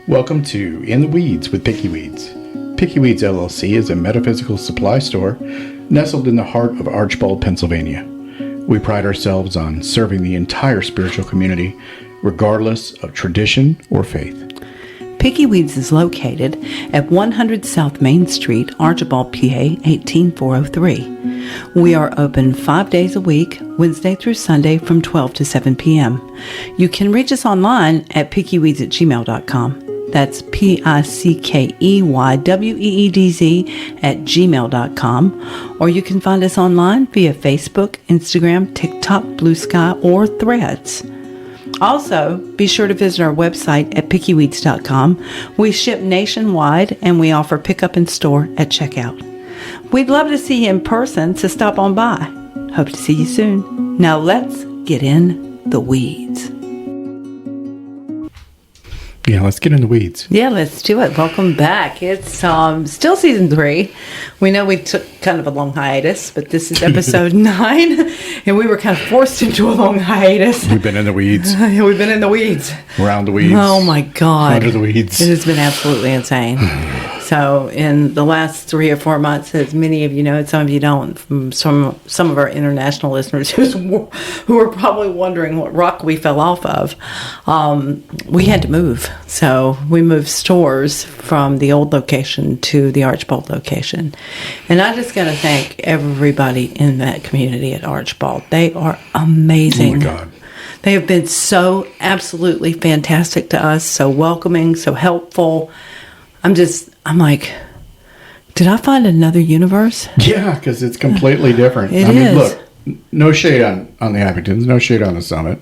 Welcome to In the Weeds with Picky Weeds. Picky Weeds LLC is a metaphysical supply store nestled in the heart of Archbald, Pennsylvania. We pride ourselves on serving the entire spiritual community, regardless of tradition or faith. Picky Weeds is located at 100 South Main Street, Archbald, PA 18403. We are open 5 days a week, Wednesday through Sunday from 12 to 7 p.m. You can reach us online at pickyweeds@gmail.com. That's pickyweeds@gmail.com. Or you can find us online via Facebook, Instagram, TikTok, Blue Sky, or Threads. Also, be sure to visit our website at pickyweeds.com. We ship nationwide and we offer pickup in store at checkout. We'd love to see you in person, so stop on by. Hope to see you soon. Now let's get in the weeds. Yeah, let's get in the weeds. Yeah, let's do it. Welcome back. It's still season 3. We know we took kind of a long hiatus, but this is episode 9, and we were kind of forced into a long hiatus. We've been in the weeds. We've been in the weeds. Around the weeds. Oh my God. Under the weeds. It has been absolutely insane. So in the last 3 or 4 months, as many of you know, and some of you don't, from some of our international listeners who are probably wondering what rock we fell off of, we had to move. So we moved stores from the old location to the Archbald location. And I just got to thank everybody in that community at Archbald. They are amazing. Oh my God. They have been so absolutely fantastic to us, so welcoming, so helpful. I'm like, did I find another universe? Yeah, because it's completely different. It is. Look, no shade on the Abingtons, no shade on the Summit.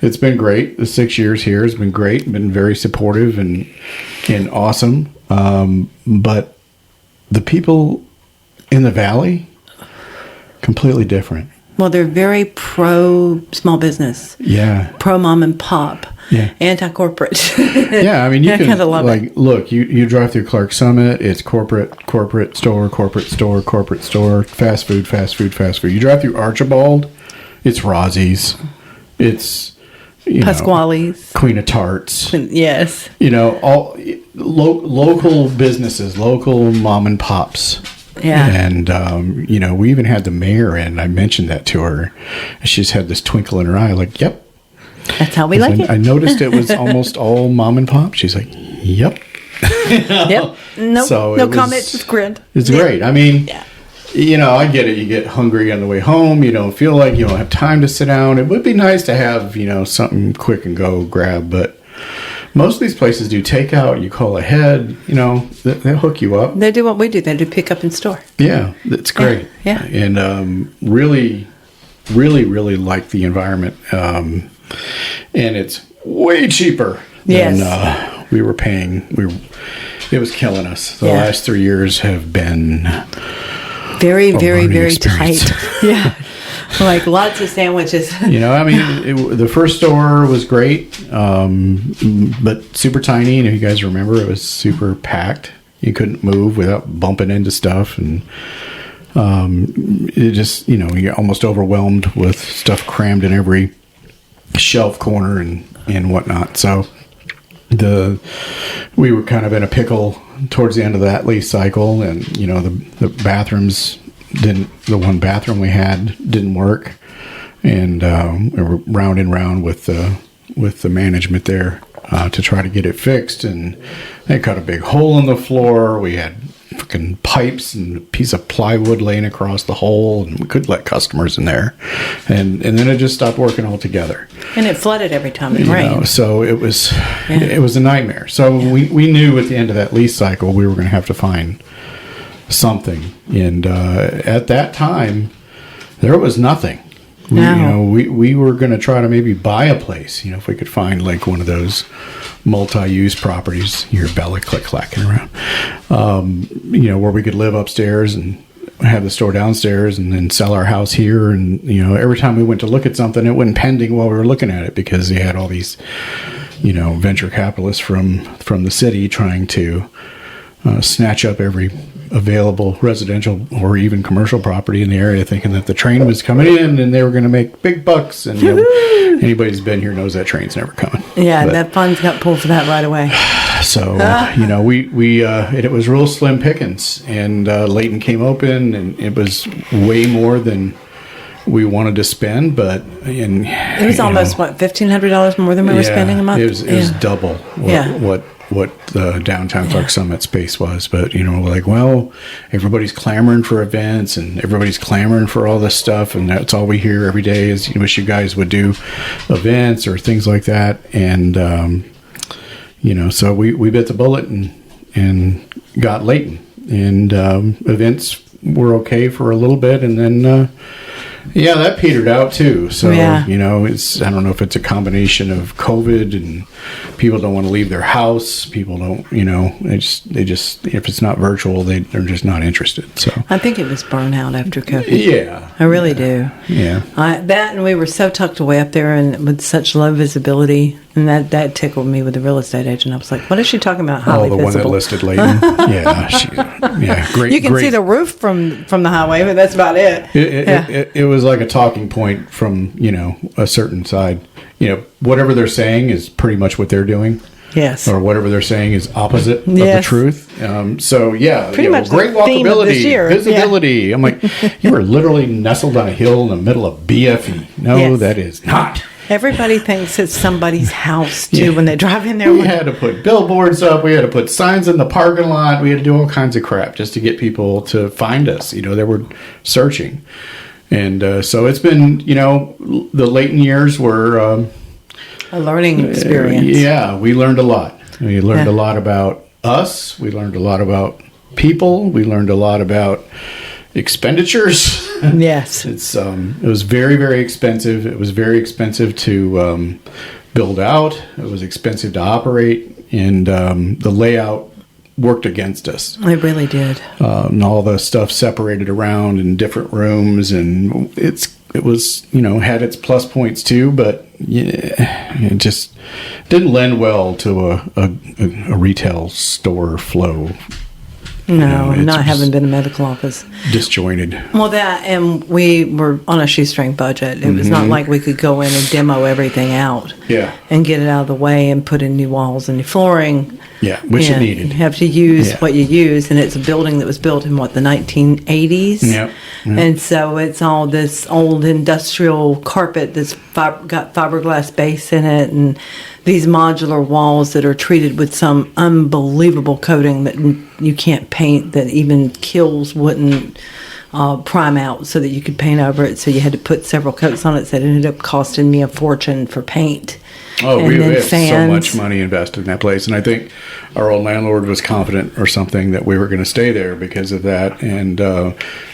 It's been great. The 6 years here has been great, been very supportive and awesome. But the people in the Valley, completely different. Well, they're very pro small business. Yeah. Pro mom and pop. Yeah. Anti-corporate. Yeah, I mean, you can, kind of love it. Look, you drive through Clark Summit, it's corporate store, fast food. You drive through Archibald, it's Rosie's, it's, Pasquale's. Queen of Tarts. Yes. All local businesses, local mom and pops. Yeah. And, we even had the mayor in. I mentioned that to her. She just had this twinkle in her eye, like, yep. That's how we like it. I noticed it was almost all mom and pop. She's like, yep. Yep. No comments, just grinned. It's great. I mean, I get it. You get hungry on the way home. You don't feel like you don't have time to sit down. It would be nice to have, something quick and go grab. But most of these places do takeout. You call ahead. They'll hook you up. They do what we do. They do pick up in store. Yeah, that's great. Yeah. And really, really, really like the environment. And it's way cheaper than we were paying. It was killing us. The last 3 years have been very, very, very tight. Yeah. Like lots of sandwiches. The first store was great, but super tiny. You guys remember it was super packed. You couldn't move without bumping into stuff. And it just, you get almost overwhelmed with stuff crammed in every shelf corner and whatnot. So we were kind of in a pickle towards the end of that lease cycle, and the bathrooms the one bathroom we had didn't work, and we were round and round with the management there to try to get it fixed, and they cut a big hole in the floor. We had freaking pipes and a piece of plywood laying across the hole, and we couldn't let customers in there, and then it just stopped working altogether. And it flooded every time it rained. So it was a nightmare. So we knew at the end of that lease cycle we were going to have to find something, and at that time there was nothing. We were going to try to maybe buy a place, if we could find like one of those multi-use properties. Hear Bella click-clacking around, where we could live upstairs and have the store downstairs, and then sell our house here. And every time we went to look at something, it went pending while we were looking at it, because they had all these venture capitalists from the city trying to snatch up every available residential or even commercial property in the area, thinking that the train was coming in and they were going to make big bucks. And anybody who's been here knows that train's never coming. Yeah, that funds got pulled for that right away. So it was real slim pickings, and Layton came open, and it was way more than we wanted to spend, but it was almost $1,500 more than we were spending a month. It was double what the downtown Clark Summit space was. But everybody's clamoring for events, and everybody's clamoring for all this stuff, and that's all we hear every day is, wish you guys would do events or things like that. And so we bit the bullet and got Layton, and events were okay for a little bit, and then that petered out too. So it's, I don't know if it's a combination of COVID and people don't want to leave their house. People don't, they just if it's not virtual, they're just not interested. So I think it was burnout after COVID. Yeah, I really do. Yeah, and we were so tucked away up there and with such low visibility, and that tickled me with the real estate agent. I was like, "What is she talking about? Highly the visible?" one that listed Layton. Great. You can see the roof from the highway, but that's about it. It was like a talking point from a certain side. Whatever they're saying is pretty much what they're doing. Yes. Or whatever they're saying is opposite of the truth. Pretty much great the theme of this walkability, year. visibility. Yeah. I'm like, you were literally nestled on a hill in the middle of BFE. No, that is not. Everybody thinks it's somebody's house too when they drive in there. We had to put billboards up. We had to put signs in the parking lot. We had to do all kinds of crap just to get people to find us. They were searching. And so it's been, the Layton years were a learning experience. We learned a lot. We learned a lot about us. We learned a lot about people. We learned a lot about expenditures. Yes. It was very, very expensive. It was very expensive to build out. It was expensive to operate. And the layout worked against us. It really did. And all the stuff separated around in different rooms, and it was had its plus points too, but it just didn't lend well to a retail store flow. No, not having been a medical office. Disjointed. Well, and we were on a shoestring budget. It was not like we could go in and demo everything out. Yeah. And get it out of the way and put in new walls and new flooring. Yeah, which it needed. You have to use what you use, and it's a building that was built in the 1980s. Yep. And so it's all this old industrial carpet that's got fiberglass base in it, and these modular walls that are treated with some unbelievable coating that you can't paint, that even kills wouldn't prime out so that you could paint over it. So you had to put several coats on it. So it ended up costing me a fortune for paint. Oh, we had so much money invested in that place. And I think our old landlord was confident or something that we were going to stay there because of that. And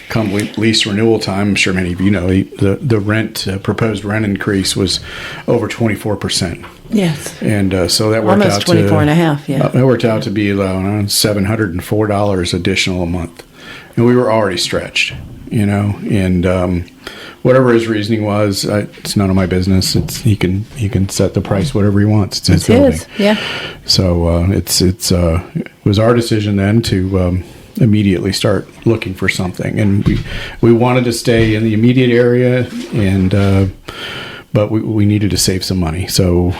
come lease renewal time, I'm sure many of you know, the proposed rent increase was over 24%. Yes. And so that worked almost out 24 and a half, yeah. That worked out to be around $704 additional a month. And we were already stretched, and whatever his reasoning was, it's none of my business. He can set the price whatever he wants. It's his building. Yeah. So it was our decision then to immediately start looking for something, and we wanted to stay in the immediate area, and but we needed to save some money. So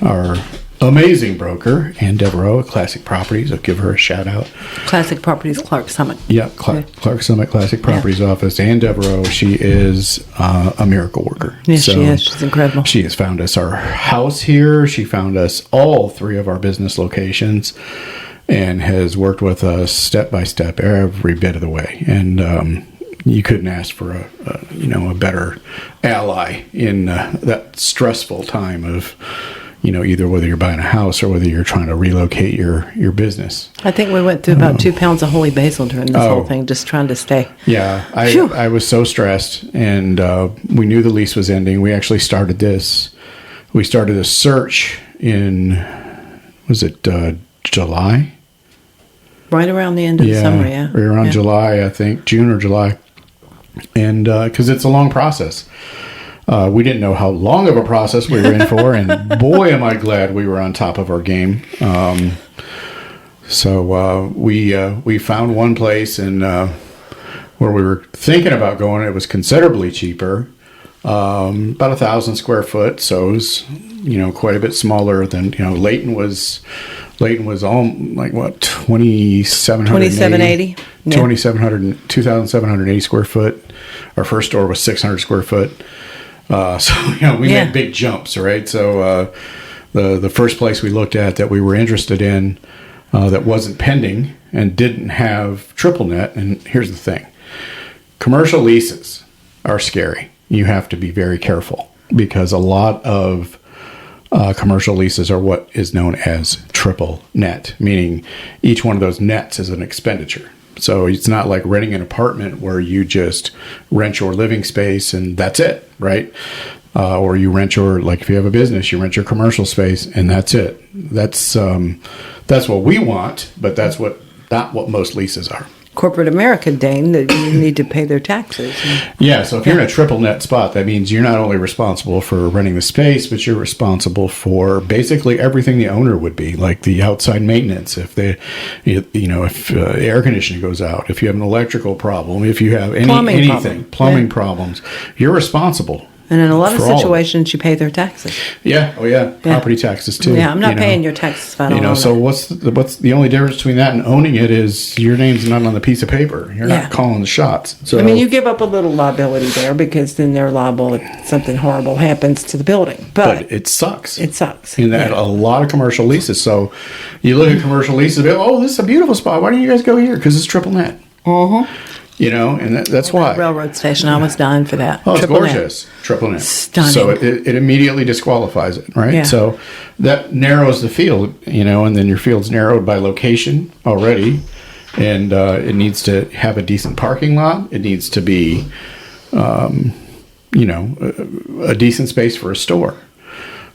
our amazing broker, Ann Devereaux at Classic Properties. I'll give her a shout out. Classic Properties, Clark Summit. Yeah, Clark Summit Classic Properties office. Ann Devereaux, she is a miracle worker. Yes, she is. She's incredible. She has found us our house here. She found us all 3 of our business locations and has worked with us step by step every bit of the way. And you couldn't ask for a better ally in that stressful time of either whether you're buying a house or whether you're trying to relocate your business. I think we went through about 2 pounds of holy basil during this whole thing, just trying to stay. Yeah, I was so stressed, and we knew the lease was ending. We actually started this. We started a search in, was it July? Right around the end of the summer, yeah. Right around July, I think, June or July. And because it's a long process. We didn't know how long of a process we were in for, and boy, am I glad we were on top of our game. So we found one place where we were thinking about going. It was considerably cheaper, about 1,000 square foot. So it was, quite a bit smaller than, Layton was all like what, 2,780? 2,780 square foot. Our first store was 600 square foot. So, we made big jumps, right? So the first place we looked at that we were interested in that wasn't pending and didn't have triple net. And here's the thing. Commercial leases are scary. You have to be very careful because a lot of commercial leases are what is known as triple net, meaning each one of those nets is an expenditure. So it's not like renting an apartment where you just rent your living space and that's it, right? Or you rent like if you have a business, you rent your commercial space and that's it. That's what we want, but that's not what most leases are. Corporate America, Dane, that you need to pay their taxes. Yeah, so if you're in a triple net spot, that means you're not only responsible for renting the space, but you're responsible for basically everything the owner would be, like the outside maintenance. If if air conditioning goes out, if you have an electrical problem, if you have plumbing problems, you're responsible. And in a lot of situations, you pay their taxes. Yeah. Oh, yeah. Property taxes, too. Yeah, I'm not paying your taxes if I don't own so it. what's the only difference between that and owning it is your name's not on the piece of paper. You're not calling the shots. So you give up a little liability there because then they're liable if something horrible happens to the building. But it sucks. It sucks. And that a lot of commercial leases. So you look at commercial leases, this is a beautiful spot. Why don't you guys go here? Because it's triple net. Uh-huh. And that's why. Railroad station, I was dying for that. Oh, it's gorgeous. Triple net. Stunning. So it immediately disqualifies it, right? Yeah. So that narrows the field, and then your field's narrowed by location already. And it needs to have a decent parking lot. It needs to be, a decent space for a store.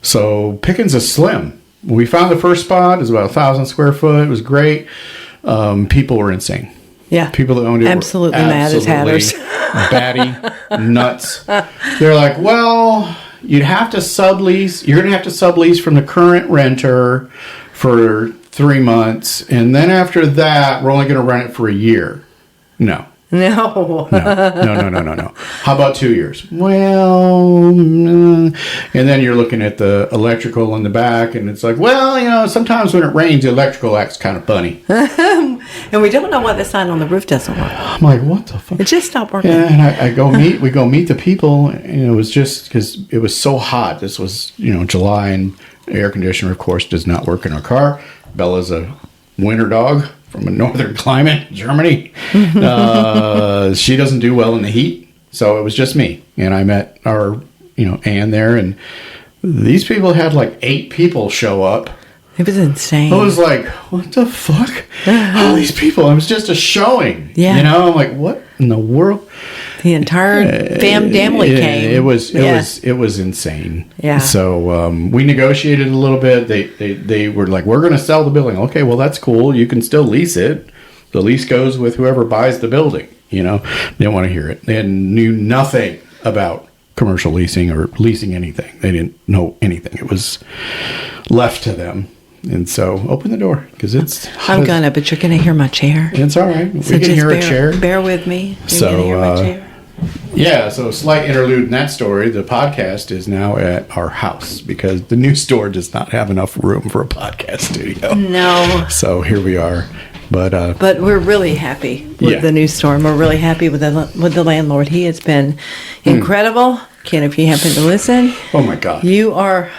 So pickings is slim. We found the first spot. It was about 1,000 square foot. It was great. People were insane. Yeah. People that owned it absolutely were mad as hatters. Batty, nuts. They're like, well, you'd have to sublease. You're going to have to sublease from the current renter for 3 months. And then after that, we're only going to rent it for a year. No. No. How about 2 years? Well, and then you're looking at the electrical in the back, and it's like, sometimes when it rains, the electrical acts kind of funny. And we don't know why the sign on the roof doesn't work. I'm like, what the fuck? It just stopped working. Yeah, and we go meet the people, and it was just because it was so hot. This was, July, and the air conditioner, of course, does not work in our car. Bella's a winter dog from a northern climate, Germany. She doesn't do well in the heat, so it was just me. And I met our, Ann there, and these people had like 8 people show up. It was insane. I was like, what the fuck? All these people. It was just a showing. Yeah. I'm like, what in the world? The entire family came. It was insane. Yeah. So we negotiated a little bit. They were like, we're going to sell the building. Okay, well that's cool. You can still lease it. The lease goes with whoever buys the building. They didn't want to hear it. They knew nothing about commercial leasing or leasing anything. They didn't know anything. It was left to them. And so open the door because it's I'm gonna, but you're gonna hear my chair. It's all right. So we can hear a chair. Bear with me. You're gonna hear my chair. Yeah, so slight interlude in that story. The podcast is now at our house because the new store does not have enough room for a podcast studio. No. So here we are. But we're really happy with the new store. And we're really happy with the landlord. He has been incredible. Ken, if you happen to listen. Oh my God. You are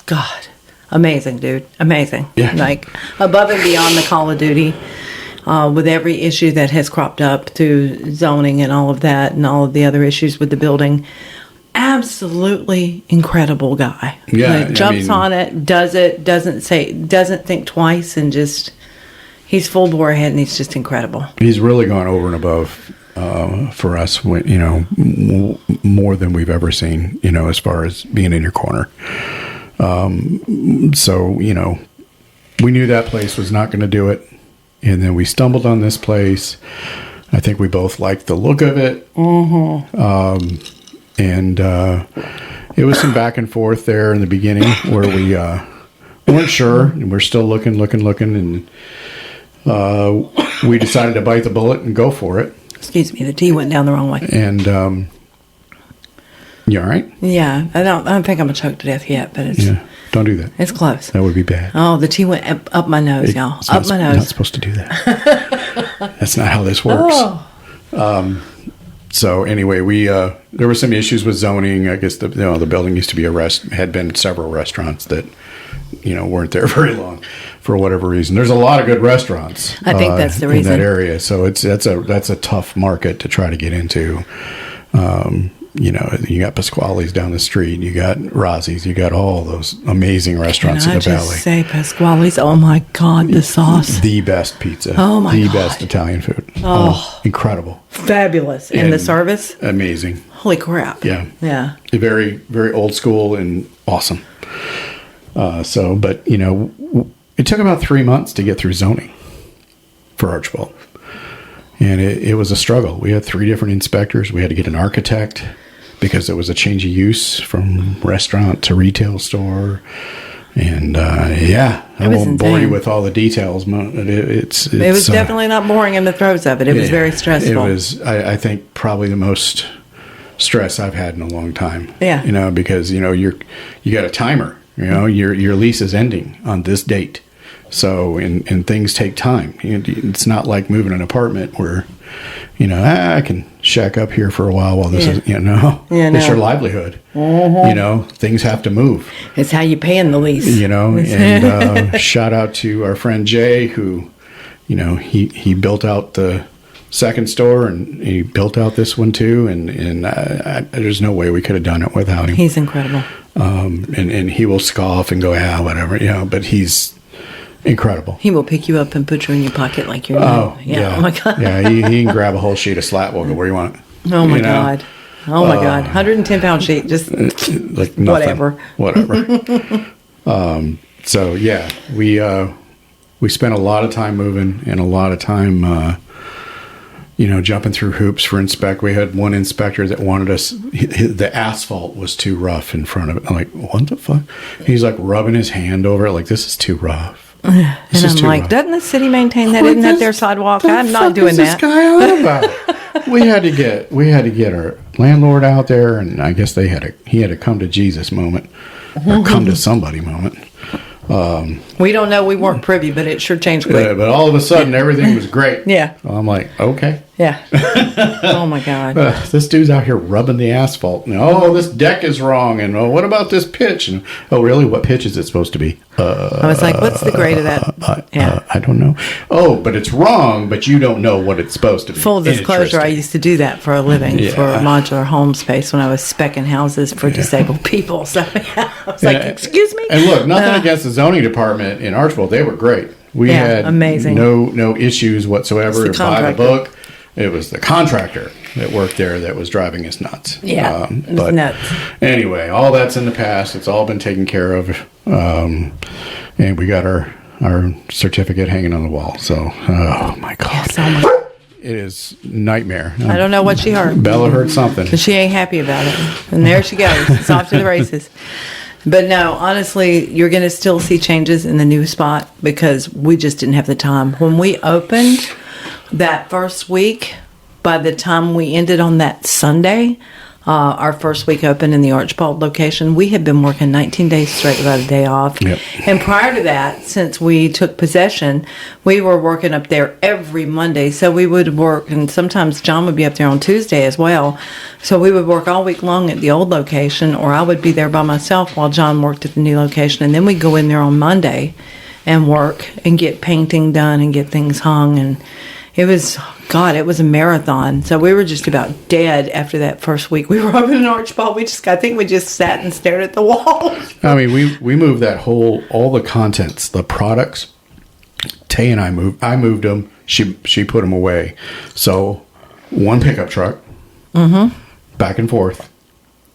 God. Amazing, dude. Amazing. Yeah. Like above and beyond the call of duty with every issue that has cropped up through zoning and all of that and all of the other issues with the building. Absolutely incredible guy. Yeah. Jumps on it, does it, doesn't think twice, and just, he's full bore ahead, and he's just incredible. He's really gone over and above for us, more than we've ever seen, as far as being in your corner. So, we knew that place was not going to do it. And then we stumbled on this place. I think we both liked the look of it. Mm-hmm. And it was some back and forth there in the beginning where we weren't sure. And we're still looking. And we decided to bite the bullet and go for it. Excuse me, the tea went down the wrong way. And you all right? Yeah, I don't think I'm gonna choke to death yet, but it's don't do that. It's close. That would be bad. Oh, the tea went up my nose, y'all. Up my nose. You're not supposed to do that. That's not how this works. Oh. So anyway, we there were some issues with zoning. I guess the building used to be had been several restaurants that weren't there very long for whatever reason. There's a lot of good restaurants. I think that's the reason in that area. So that's a tough market to try to get into. You got Pasquale's down the street. You got Rozzi's. You got all those amazing restaurants in the valley. Can I just say Pasquale's? Oh my God, the sauce. The best pizza. Oh my God. The best Italian food. Oh, incredible. Fabulous. And the service? Amazing. Holy crap. Yeah. Yeah. Very, very old school and awesome. But it took about 3 months to get through zoning for Archbald. And it was a struggle. We had 3 different inspectors. We had to get an architect because it was a change of use from restaurant to retail store. And I won't bore you with all the details. It was definitely not boring in the throes of it. It was very stressful. It was, I think, probably the most stress I've had in a long time. Yeah. Because you got a timer. Your lease is ending on this date. So, and things take time. It's not like moving an apartment where, I can shack up here for a while this is, it's your livelihood. Mm-hmm. Things have to move. It's how you pay in the lease. And shout out to our friend Jay who, he built out the second store and he built out this one too. And there's no way we could have done it without him. He's incredible. And he will scoff and go, whatever, but he's incredible. He will pick you up and put you in your pocket like you're Oh my God. Yeah, he can grab a whole sheet of slat. We'll go where you want it. Oh my God. Oh my God. 110-pound sheet. Just like nothing. Whatever. So yeah, we spent a lot of time moving and a lot of time jumping through hoops for inspect. We had one inspector that wanted us, the asphalt was too rough in front of it. I'm like, what the fuck? He's like rubbing his hand over it like, this is too rough. And I'm like, doesn't the city maintain that? Isn't that their sidewalk? I'm not doing that. What's this guy on about? we had to get our landlord out there, and I guess he had a come to Jesus moment, or come to somebody moment. We don't know. We weren't privy, but it sure changed quick. Yeah, but all of a sudden, everything was great. Yeah. I'm like, okay. Yeah. Oh my God. This dude's out here rubbing the asphalt. And, this deck is wrong. And what about this pitch? And really, what pitch is it supposed to be? I was like, what's the grade of that? I don't know. But it's wrong. But you don't know what it's supposed to be. Full disclosure, I used to do that for a living for modular home space when I was specking houses for disabled people. So I was like, excuse me. And look, nothing against the zoning department in Archbald. They were great. We had amazing. No issues whatsoever. By the book. It was the contractor that worked there that was driving us nuts. Yeah, it was nuts. Anyway, all that's in the past. It's all been taken care of. And we got our certificate hanging on the wall. So, oh my God. Yes, oh my God. It is nightmare. I don't know what she heard. Bella heard something. But she ain't happy about it. And there she goes. It's off to the races. But no, honestly, you're going to still see changes in the new spot because we just didn't have the time. When we opened that first week, by the time we ended on that Sunday, our first week open in the Archbald location, we had been working 19 days straight without a day off. Yep. And prior to that, since we took possession, we were working up there every Monday. So we would work, and sometimes John would be up there on Tuesday as well. So we would work all week long at the old location, or I would be there by myself while John worked at the new location. And then we'd go in there on Monday and work and get painting done and get things hung. And it was a marathon. So we were just about dead after that first week. We were up in Archbald. I think we just sat and stared at the walls. I mean, we moved all the contents, the products. Tay and I moved them. She put them away. So one pickup truck, back and forth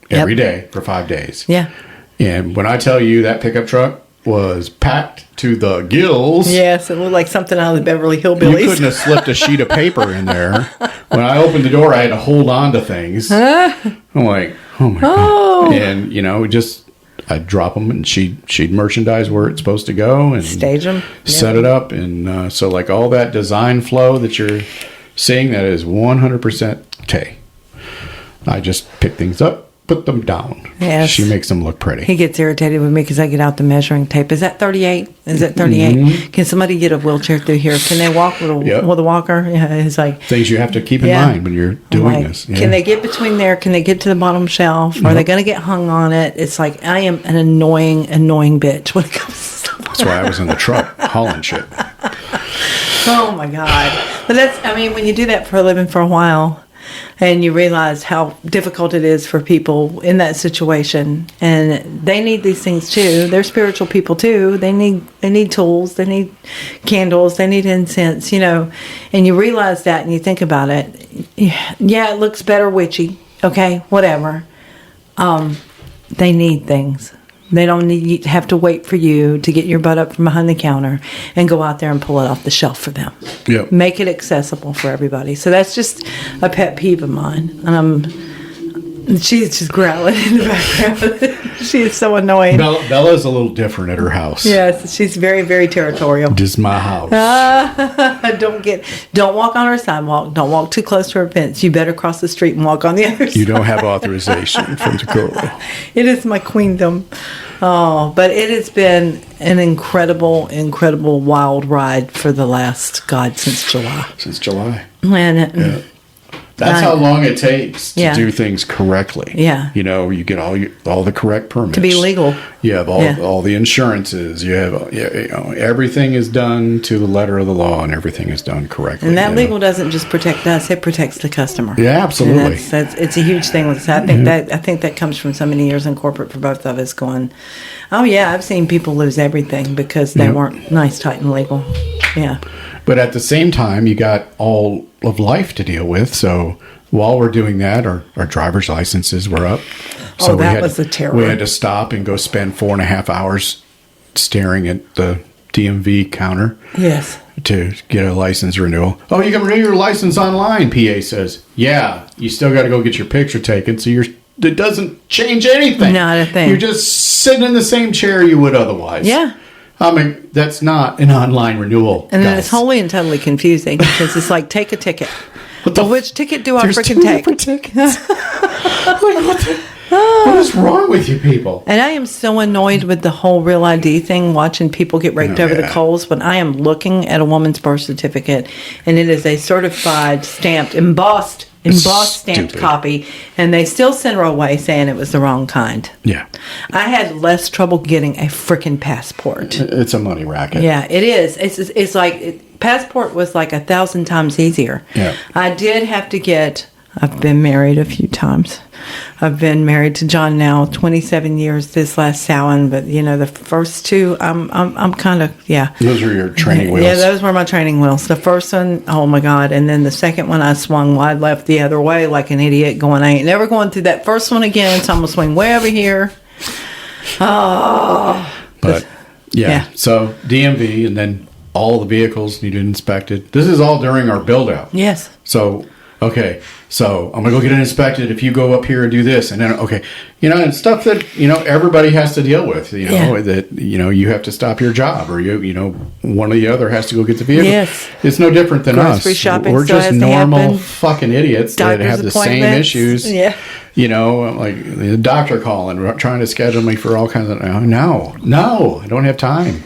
every day for 5 days. Yeah. And when I tell you that pickup truck was packed to the gills. Yes, it looked like something out of the Beverly Hillbillies. You couldn't have slipped a sheet of paper in there. When I opened the door, I had to hold on to things. I'm like, oh my God. And, just I'd drop them, and she'd merchandise where it's supposed to go and stage them, set it up, and so like all that design flow that you're seeing, that is 100% Tay. I just pick things up, put them down. Yes. She makes them look pretty. He gets irritated with me because I get out the measuring tape. Is that 38? Is that 38? Mm-hmm. Can somebody get a wheelchair through here? Can they walk with a walker? Yeah, it's like things you have to keep in mind when you're doing this. Yeah. Can they get between there? Can they get to the bottom shelf? Are they going to get hung on it? It's like, I am an annoying bitch when it comes to stuff. That's why I was in the truck hauling shit. Oh my God. But when you do that for a living for a while, and you realize how difficult it is for people in that situation, and they need these things too. They're spiritual people too. They need tools. They need candles. They need incense. And you realize that, and you think about it. Yeah, it looks better witchy. Okay, whatever. They need things. They don't have to wait for you to get your butt up from behind the counter and go out there and pull it off the shelf for them. Yep. Make it accessible for everybody. So that's just a pet peeve of mine. And she's just growling in the background. She is so annoying. Bella's a little different at her house. Yes, she's very, very territorial. This is my house. Don't walk on her sidewalk. Don't walk too close to her fence. You better cross the street and walk on the other side. You don't have authorization from the girl. It is my queendom. Oh, but it has been an incredible, incredible wild ride for the last, since July. Since July. And that's how long it takes to do things correctly. Yeah. You get all the correct permits. To be legal. You have all the insurances. You have everything is done to the letter of the law, and everything is done correctly. And that legal doesn't just protect us; it protects the customer. Yeah, absolutely. It's a huge thing with us. I think that comes from so many years in corporate for both of us. Going, oh yeah, I've seen people lose everything because they weren't nice, tight, and legal. Yeah. But at the same time, you got all of life to deal with. So while we're doing that, our driver's licenses were up. So that was a terror. We had to stop and go spend 4.5 hours staring at the DMV counter. Yes. To get a license renewal. Oh, you can renew your license online, PA says. Yeah, you still got to go get your picture taken. So it doesn't change anything. Not a thing. You're just sitting in the same chair you would otherwise. Yeah. That's not an online renewal. And then it's wholly and totally confusing because it's like, take a ticket. Which ticket do I freaking take? Tickets. What is wrong with you people? And I am so annoyed with the whole Real ID thing, watching people get raked over the coals when I am looking at a woman's birth certificate and it is a certified, stamped, embossed stamped copy, and they still send her away saying it was the wrong kind. Yeah. I had less trouble getting a freaking passport. It's a money racket. Yeah, it is. It's like, passport was like 1,000 times easier. Yeah. I did have to get, I've been married a few times. I've been married to John now 27 years this last Samhain, but the first two, I'm kind of, Those were your training wheels. Yeah, those were my training wheels. The first one, oh my God, and then the second one I swung wide left the other way like an idiot going, I ain't never going through that first one again, so I'm going to swing way over here. Oh. But, so DMV, and then all the vehicles needed inspected. This is all during our build out. Yes. So, okay, so I'm going to go get it inspected if you go up here and do this. And then, and stuff that, everybody has to deal with, that, you have to stop your job or, one or the other has to go get the vehicle. Yes. It's no different than Grocery us. shopping We're still just has to normal happen. fucking idiots that Doctor's have the same issues. Yeah. Like the doctor calling, trying to schedule me for all kinds of, no, I don't have time.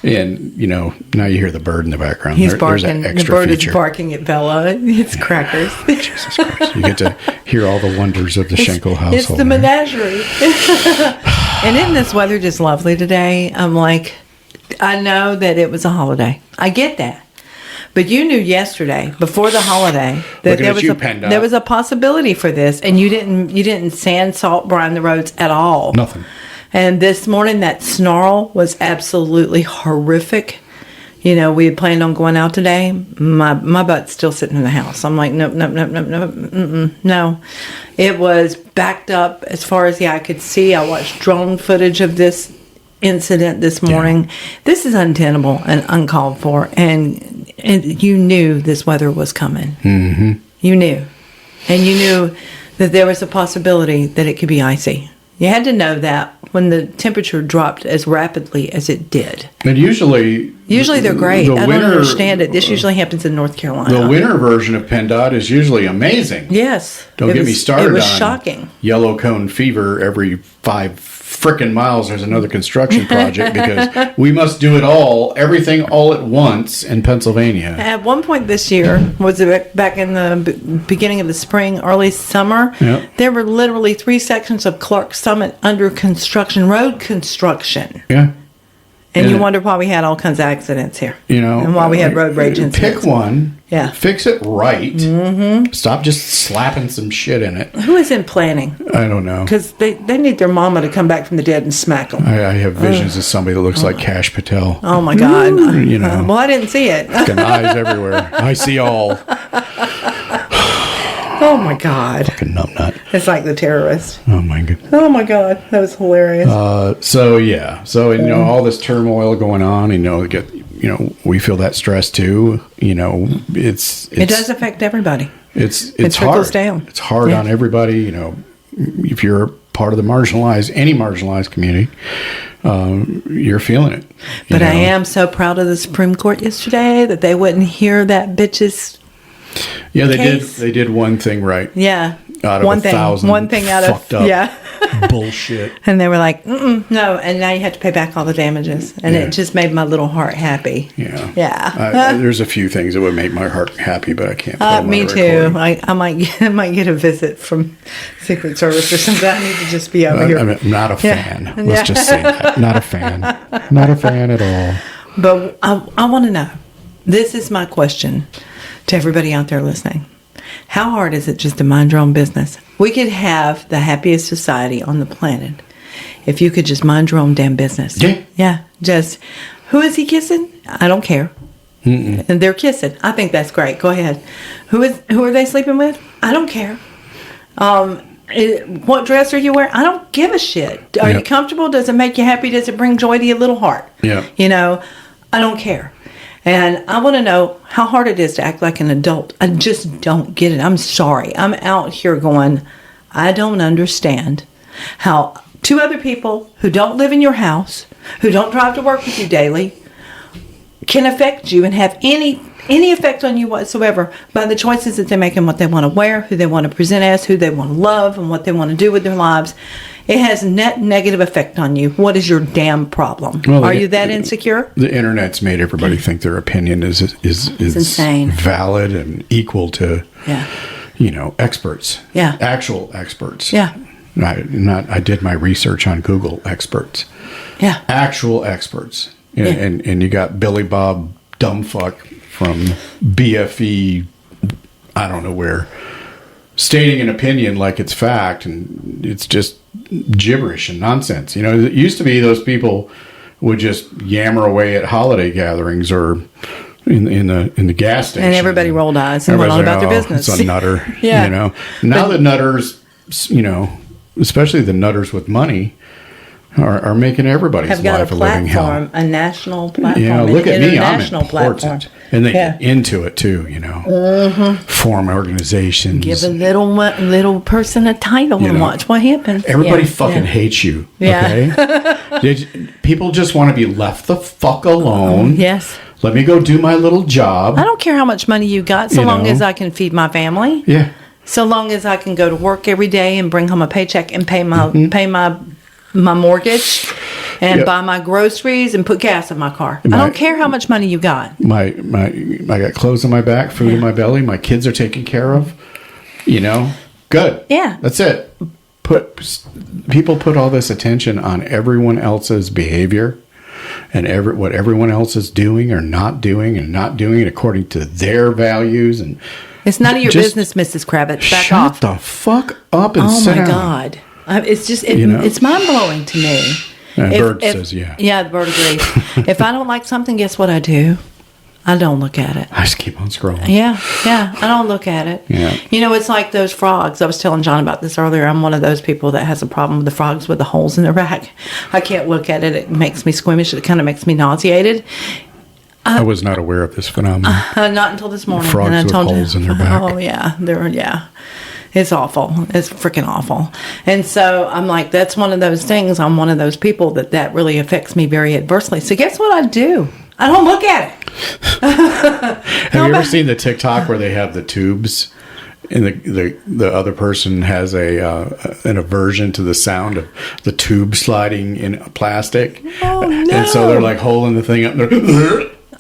And, now you hear the bird in the background. He's barking. There's an extra the bird feature. is barking at Bella. It's crackers. Jesus Christ. You get to hear all the wonders of the Schenkel household. It's the menagerie. And isn't this weather just lovely today? I'm like, I know that it was a holiday. I get that. But you knew yesterday, before the holiday, that there was a possibility for this, and you didn't sand, salt, brine the roads at all. Nothing. And this morning, that snarl was absolutely horrific. We had planned on going out today. My butt's still sitting in the house. I'm like, nope. No. It was backed up as far as the eye could see. I watched drone footage of this incident this morning. Yeah. This is untenable and uncalled for. And you knew this weather was coming. Mm-hmm. You knew. And you knew that there was a possibility that it could be icy. You had to know that when the temperature dropped as rapidly as it did. And usually they're great. I don't winter, understand it. This usually happens in North Carolina. The winter version of PennDOT is usually amazing. Yes. Don't get me started on It was shocking. yellow cone fever every 5 frickin' miles. There's another construction project because we must do it everything all at once in Pennsylvania. At one point this year, was it back in the beginning of the spring, early summer, Yep. there were literally 3 sections of Clark Summit under construction, road construction. Yeah. And you wonder why we had all kinds of accidents here. And why we had road rage incidents. Pick one. Yeah. Fix it right. Mm-hmm. Stop just slapping some shit in it. Who is in planning? I don't know. Because they need their mama to come back from the dead and smack them. I have visions of somebody that looks like Kash Patel. Oh, my God. Well, I didn't see it. fucking eyes everywhere. I see all. Oh, my God. Fucking numbnut. It's like the terrorist. Oh, my goodness. Oh, my God. That was hilarious. So all this turmoil going on, we feel that stress too. It does affect everybody. It's trickles hard. down. It's hard on everybody. If you're part of the any marginalized community, you're feeling it. But I am so proud of the Supreme Court yesterday that they wouldn't hear that bitch's. Yeah, they case. did. They did one thing right. Yeah. Out of 1,000 one thing out fucked of up bullshit. And they were like, no, and now you have to pay back all the damages, and it just made my little heart happy. Yeah. There's a few things that would make my heart happy, but I can't. Put them me on a too. recording. I might get a visit from Secret Service or something. I need to just be over here. I'm not a fan. Let's just say that. Not a fan. Not a fan at all. But I want to know. This is my question to everybody out there listening. How hard is it just to mind your own business? We could have the happiest society on the planet if you could just mind your own damn business. Yeah. Yeah. Just, who is he kissing? I don't care. Mm-mm. And they're kissing. I think that's great. Go ahead. Who are they sleeping with? I don't care. What dress are you wearing? I don't give a shit. Are you comfortable? Does it make you happy? Does it bring joy to your little heart? Yeah. I don't care. And I want to know how hard it is to act like an adult. I just don't get it. I'm sorry. I'm out here going, I don't understand how 2 other people who don't live in your house, who don't drive to work with you daily, can affect you and have any effect on you whatsoever by the choices that they make and what they want to wear, who they want to present as, who they want to love, and what they want to do with their lives. It has net negative effect on you. What is your damn problem? Are you that insecure? The internet's made everybody think their opinion is insane, valid and equal to experts. Yeah. Actual experts. Yeah. I did my research on Google experts. Yeah. Actual experts. And you got Billy Bob Dumbfuck from BFE, I don't know where, stating an opinion like it's fact, and it's just gibberish and nonsense. It used to be those people would just yammer away at holiday gatherings or in the gas station, and everybody rolled eyes and went on about their business. It's a nutter. Yeah. Now the nutters, especially the nutters with money, are making everybody's life a living hell. Have got a platform, a national platform, Yeah, look at me, I'm international platform. And they get into it too, form organizations. Give a little person a title and watch what happens. Everybody fucking hates you, okay? People just want to be left the fuck alone. Yes. Let me go do my little job. I don't care how much money you got, so long as I can feed my family. Yeah. So long as I can go to work every day and bring home a paycheck and pay my mortgage and buy my groceries and put gas in my car. I don't care how much money you got. I got clothes on my back, food in my belly, my kids are taken care of. Good. Yeah. That's it. People put all this attention on everyone else's behavior and what everyone else is doing or not doing it according to their values, and it's none of your business, Mrs. Kravitz. Back off. Shut the fuck up and sit down. Oh my God. It's just, it's mind-blowing to me. Bird says, yeah. Yeah, the bird agrees. If I don't like something, guess what I do? I don't look at it. I just keep on scrolling. Yeah, I don't look at it. Yeah. It's like those frogs. I was telling John about this earlier. I'm one of those people that has a problem with the frogs with the holes in their back. I can't look at it. It makes me squeamish. It kind of makes me nauseated. I was not aware of this phenomenon. Not until this morning. Frogs and I with told holes you. in their back. Oh, yeah. It's awful. It's freaking awful. And so I'm like, that's one of those things. I'm one of those people that really affects me very adversely. So guess what I do? I don't look at it. Have you ever seen the TikTok where they have the tubes and the other person has an aversion to the sound of the tube sliding in plastic? Oh, no. And so they're like holding the thing up.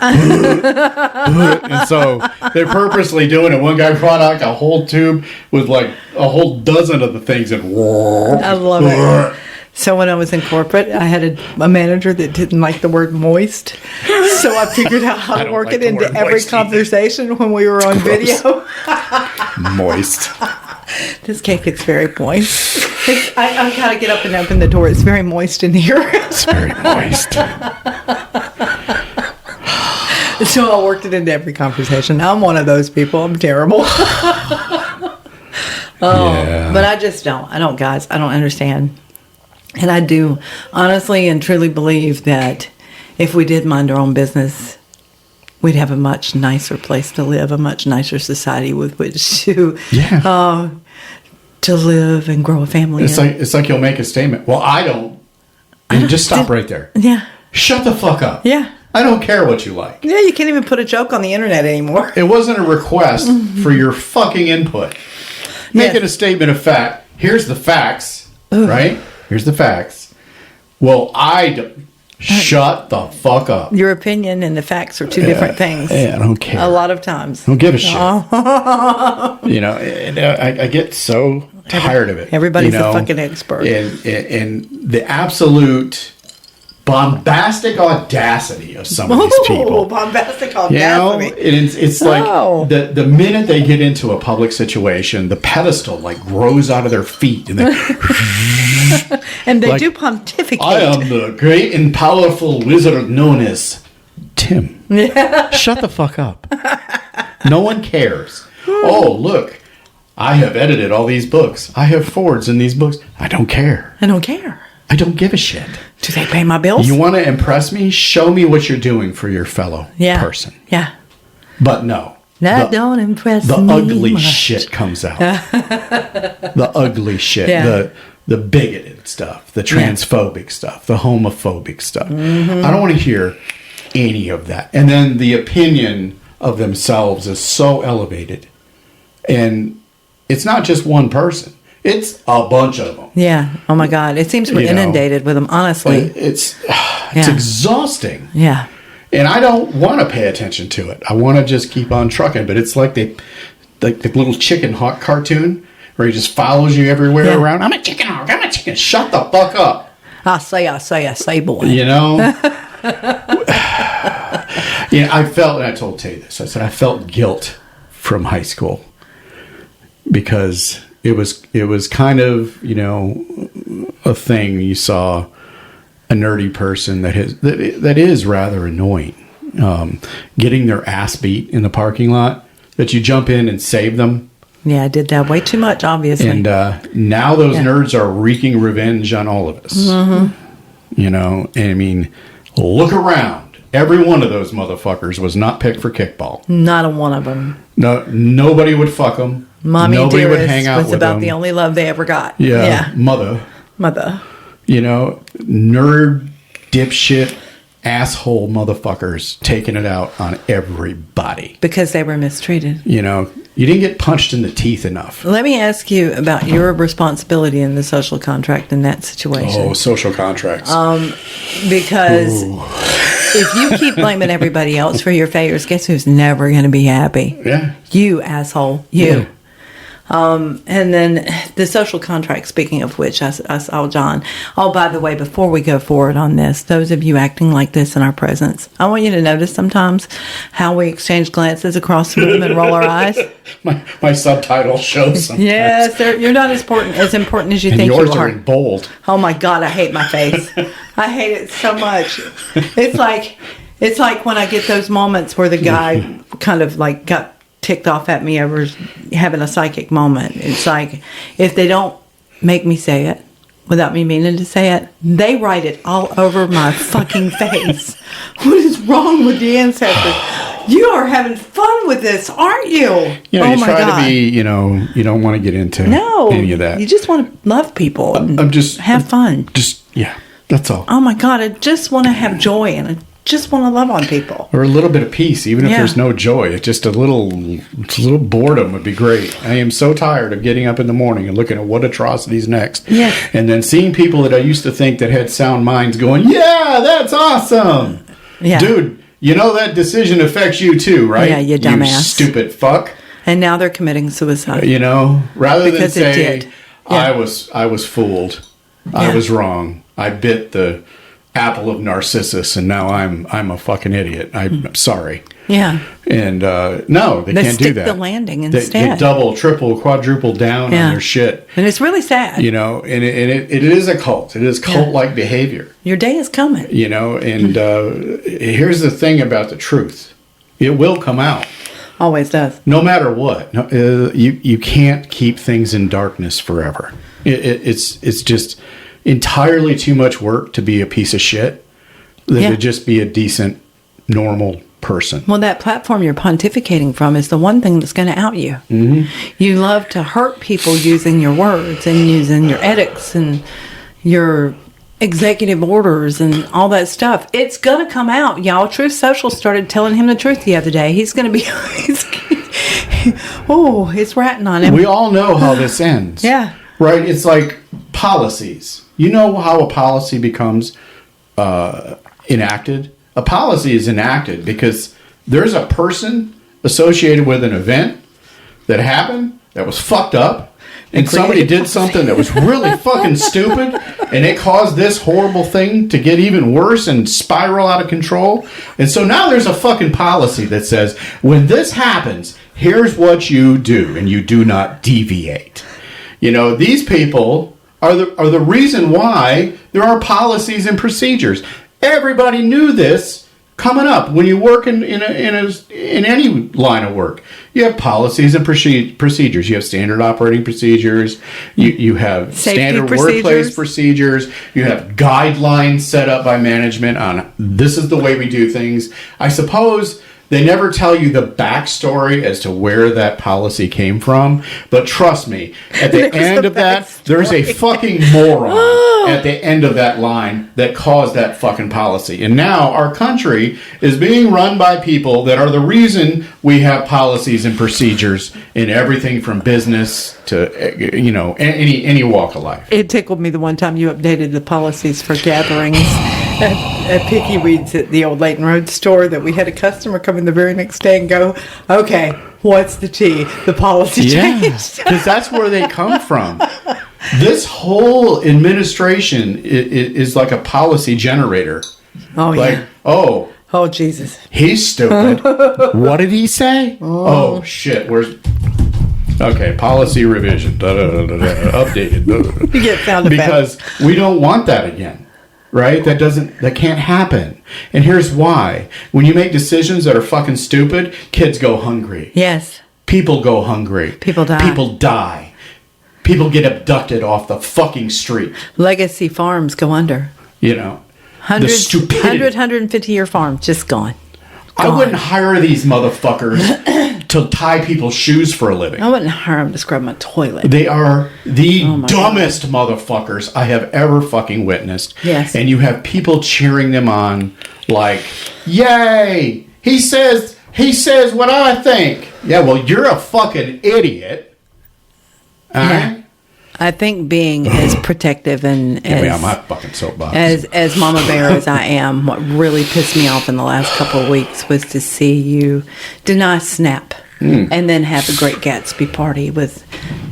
And so they're purposely doing it. One guy brought out a whole tube with like a whole dozen of the things, and I love it. So when I was in corporate, I had a manager that didn't like the word moist. So I figured out how to work it into every conversation when we were on video. Moist. This cake is very moist. I gotta get up and open the door. It's very moist in here. It's very moist. So I worked it into every conversation. I'm one of those people. I'm terrible. Yeah. But I just don't. I don't, guys. I don't understand. And I do honestly and truly believe that if we did mind our own business, we'd have a much nicer place to live, a much nicer society with which to live and grow a family. It's like you'll make a statement. Well, I don't. And just stop right there. Yeah. Shut the fuck up. Yeah. I don't care what you like. Yeah, you can't even put a joke on the internet anymore. It wasn't a request for your fucking input. Making a statement of fact. Here's the facts, right? Here's the facts. Well, shut the fuck up. Your opinion and the facts are two different things. Yeah, I don't care. A lot of times. I don't give a shit. And I get so tired of it. Everybody's a fucking expert. And the absolute bombastic audacity of some of these people. Bombastic audacity. It's like the minute they get into a public situation, the pedestal like grows out of their feet, and they like, do pontificate. I am the great and powerful wizard known as Tim. Shut the fuck up. No one cares. Oh, look, I have edited all these books. I have forwards in these books. I don't care. I don't care. I don't give a shit. Do they pay my bills? You want to impress me? Show me what you're doing for your fellow person. Yeah. But no. That don't impress me. The ugly shit comes out. The ugly shit. Yeah. The bigoted stuff. The transphobic stuff. The homophobic stuff. Mm-hmm. I don't want to hear any of that. And then the opinion of themselves is so elevated. And it's not just one person. It's a bunch of them. Yeah. Oh my God. It seems we're inundated with them, honestly. It's exhausting. Yeah. And I don't want to pay attention to it. I want to just keep on trucking. But it's like the little chicken hawk cartoon where he just follows you everywhere around. I'm a chicken hawk. I'm a chicken. Shut the fuck up. I say, boy. You know? I felt, and I told Tay this, I said I felt guilt from high school because it was kind of, a thing. You saw a nerdy person that is rather annoying, getting their ass beat in the parking lot, that you jump in and save them. Yeah, I did that way too much, obviously. And now those nerds are wreaking revenge on all of us. Mm-hmm. And I mean, look around. Every one of those motherfuckers was not picked for kickball. Not a one of them. No, nobody would fuck them. Mommy nobody would hang out was with about them. The only love they ever got. Yeah. Mother. Nerd, dipshit, asshole motherfuckers taking it out on everybody. Because they were mistreated. You didn't get punched in the teeth enough. Let me ask you about your responsibility in the social contract in that situation. Oh, social contracts. Because if you keep blaming everybody else for your failures, guess who's never going to be happy? Yeah. You, asshole. You. Yeah. And then the social contract, speaking of which, I saw John. Oh, by the way, before we go forward on this, those of you acting like this in our presence, I want you to notice sometimes how we exchange glances across the room and roll our eyes. My subtitle shows sometimes. Yes, you're not as important as you and think you are. Yours are in bold. Oh my God, I hate my face. I hate it so much. It's like when I get those moments where the guy kind of like got ticked off at me over having a psychic moment. It's like, if they don't make me say it without me meaning to say it, they write it all over my fucking face. What is wrong with the ancestors? You are having fun with this, aren't you? You know, you try to be, you don't want to get into any of that. You just want to love people and have fun. That's all. Oh my God, I just want to have joy and I just want to love on people. Or a little bit of peace, even if there's no joy. It's just a little boredom would be great. I am so tired of getting up in the morning and looking at what atrocities next. Yeah. And then seeing people that I used to think that had sound minds going, yeah, that's awesome. Yeah. Dude, you know that decision affects you too, right? Yeah, you dumbass. You stupid fuck. And now they're committing suicide. Rather than Because say, I was fooled. Yeah. I was wrong. I bit the apple of Narcissus, and now I'm a fucking idiot. I'm sorry. Yeah. And no, they can't do that. The landing instead. They double, triple, quadruple down on their shit. And it's really sad. And it is a cult. It is cult-like behavior. Your day is coming. And here's the thing about the truth. It will come out. Always does. No matter what. You can't keep things in darkness forever. It's just entirely too much work to be a piece of shit than to just be a decent, normal person. Well, that platform you're pontificating from is the one thing that's going to out you. Mm-hmm. You love to hurt people using your words and using your edicts and your executive orders and all that stuff. It's going to come out, y'all. Truth Social started telling him the truth the other day. He's going to be... it's ratting on him. We all know how this ends. Yeah. Right? It's like policies. You know how a policy becomes enacted? A policy is enacted because there's a person associated with an event that happened that was fucked up, and somebody did something that was really fucking stupid, and it caused this horrible thing to get even worse and spiral out of control. And so now there's a fucking policy that says, when this happens, here's what you do, and you do not deviate. These people are the reason why there are policies and procedures. Everybody knew this coming up. When you work in any line of work, you have policies and procedures. You have standard operating procedures. You have safety standard workplace procedures. You have guidelines set up by management on this is the way we do things. I suppose they never tell you the backstory as to where that policy came from. But trust me, at the end of that, there's a fucking moron at the end of that line that caused that fucking policy. And now our country is being run by people that are the reason we have policies and procedures in everything from business to, any walk of life. It tickled me the one time you updated the policies for gatherings at Picky Weeds at the old Layton Road store, that we had a customer come in the very next day and go, okay, what's the tea? The policy changed. Because that's where they come from. This whole administration is like a policy generator. Oh, Oh, Jesus. He's stupid. What did he say? Oh shit. Okay, policy revision. Updated. You get sound effects. Because we don't want that again. Right? That can't happen. And here's why. When you make decisions that are fucking stupid, kids go hungry. Yes. People go hungry. People die. People die. People get abducted off the fucking street. Legacy farms go under. 150-year farm just gone. I wouldn't hire these motherfuckers to tie people's shoes for a living. I wouldn't hire them to scrub my toilet. They are the dumbest motherfuckers I have ever fucking witnessed. Yes. And you have people cheering them on like, yay! He says what I think. Yeah, well, you're a fucking idiot. Yeah. I think being as protective and as my fucking soapbox. as mama bear as I am, what really pissed me off in the last couple of weeks was to see you deny Snap and then have a great Gatsby party with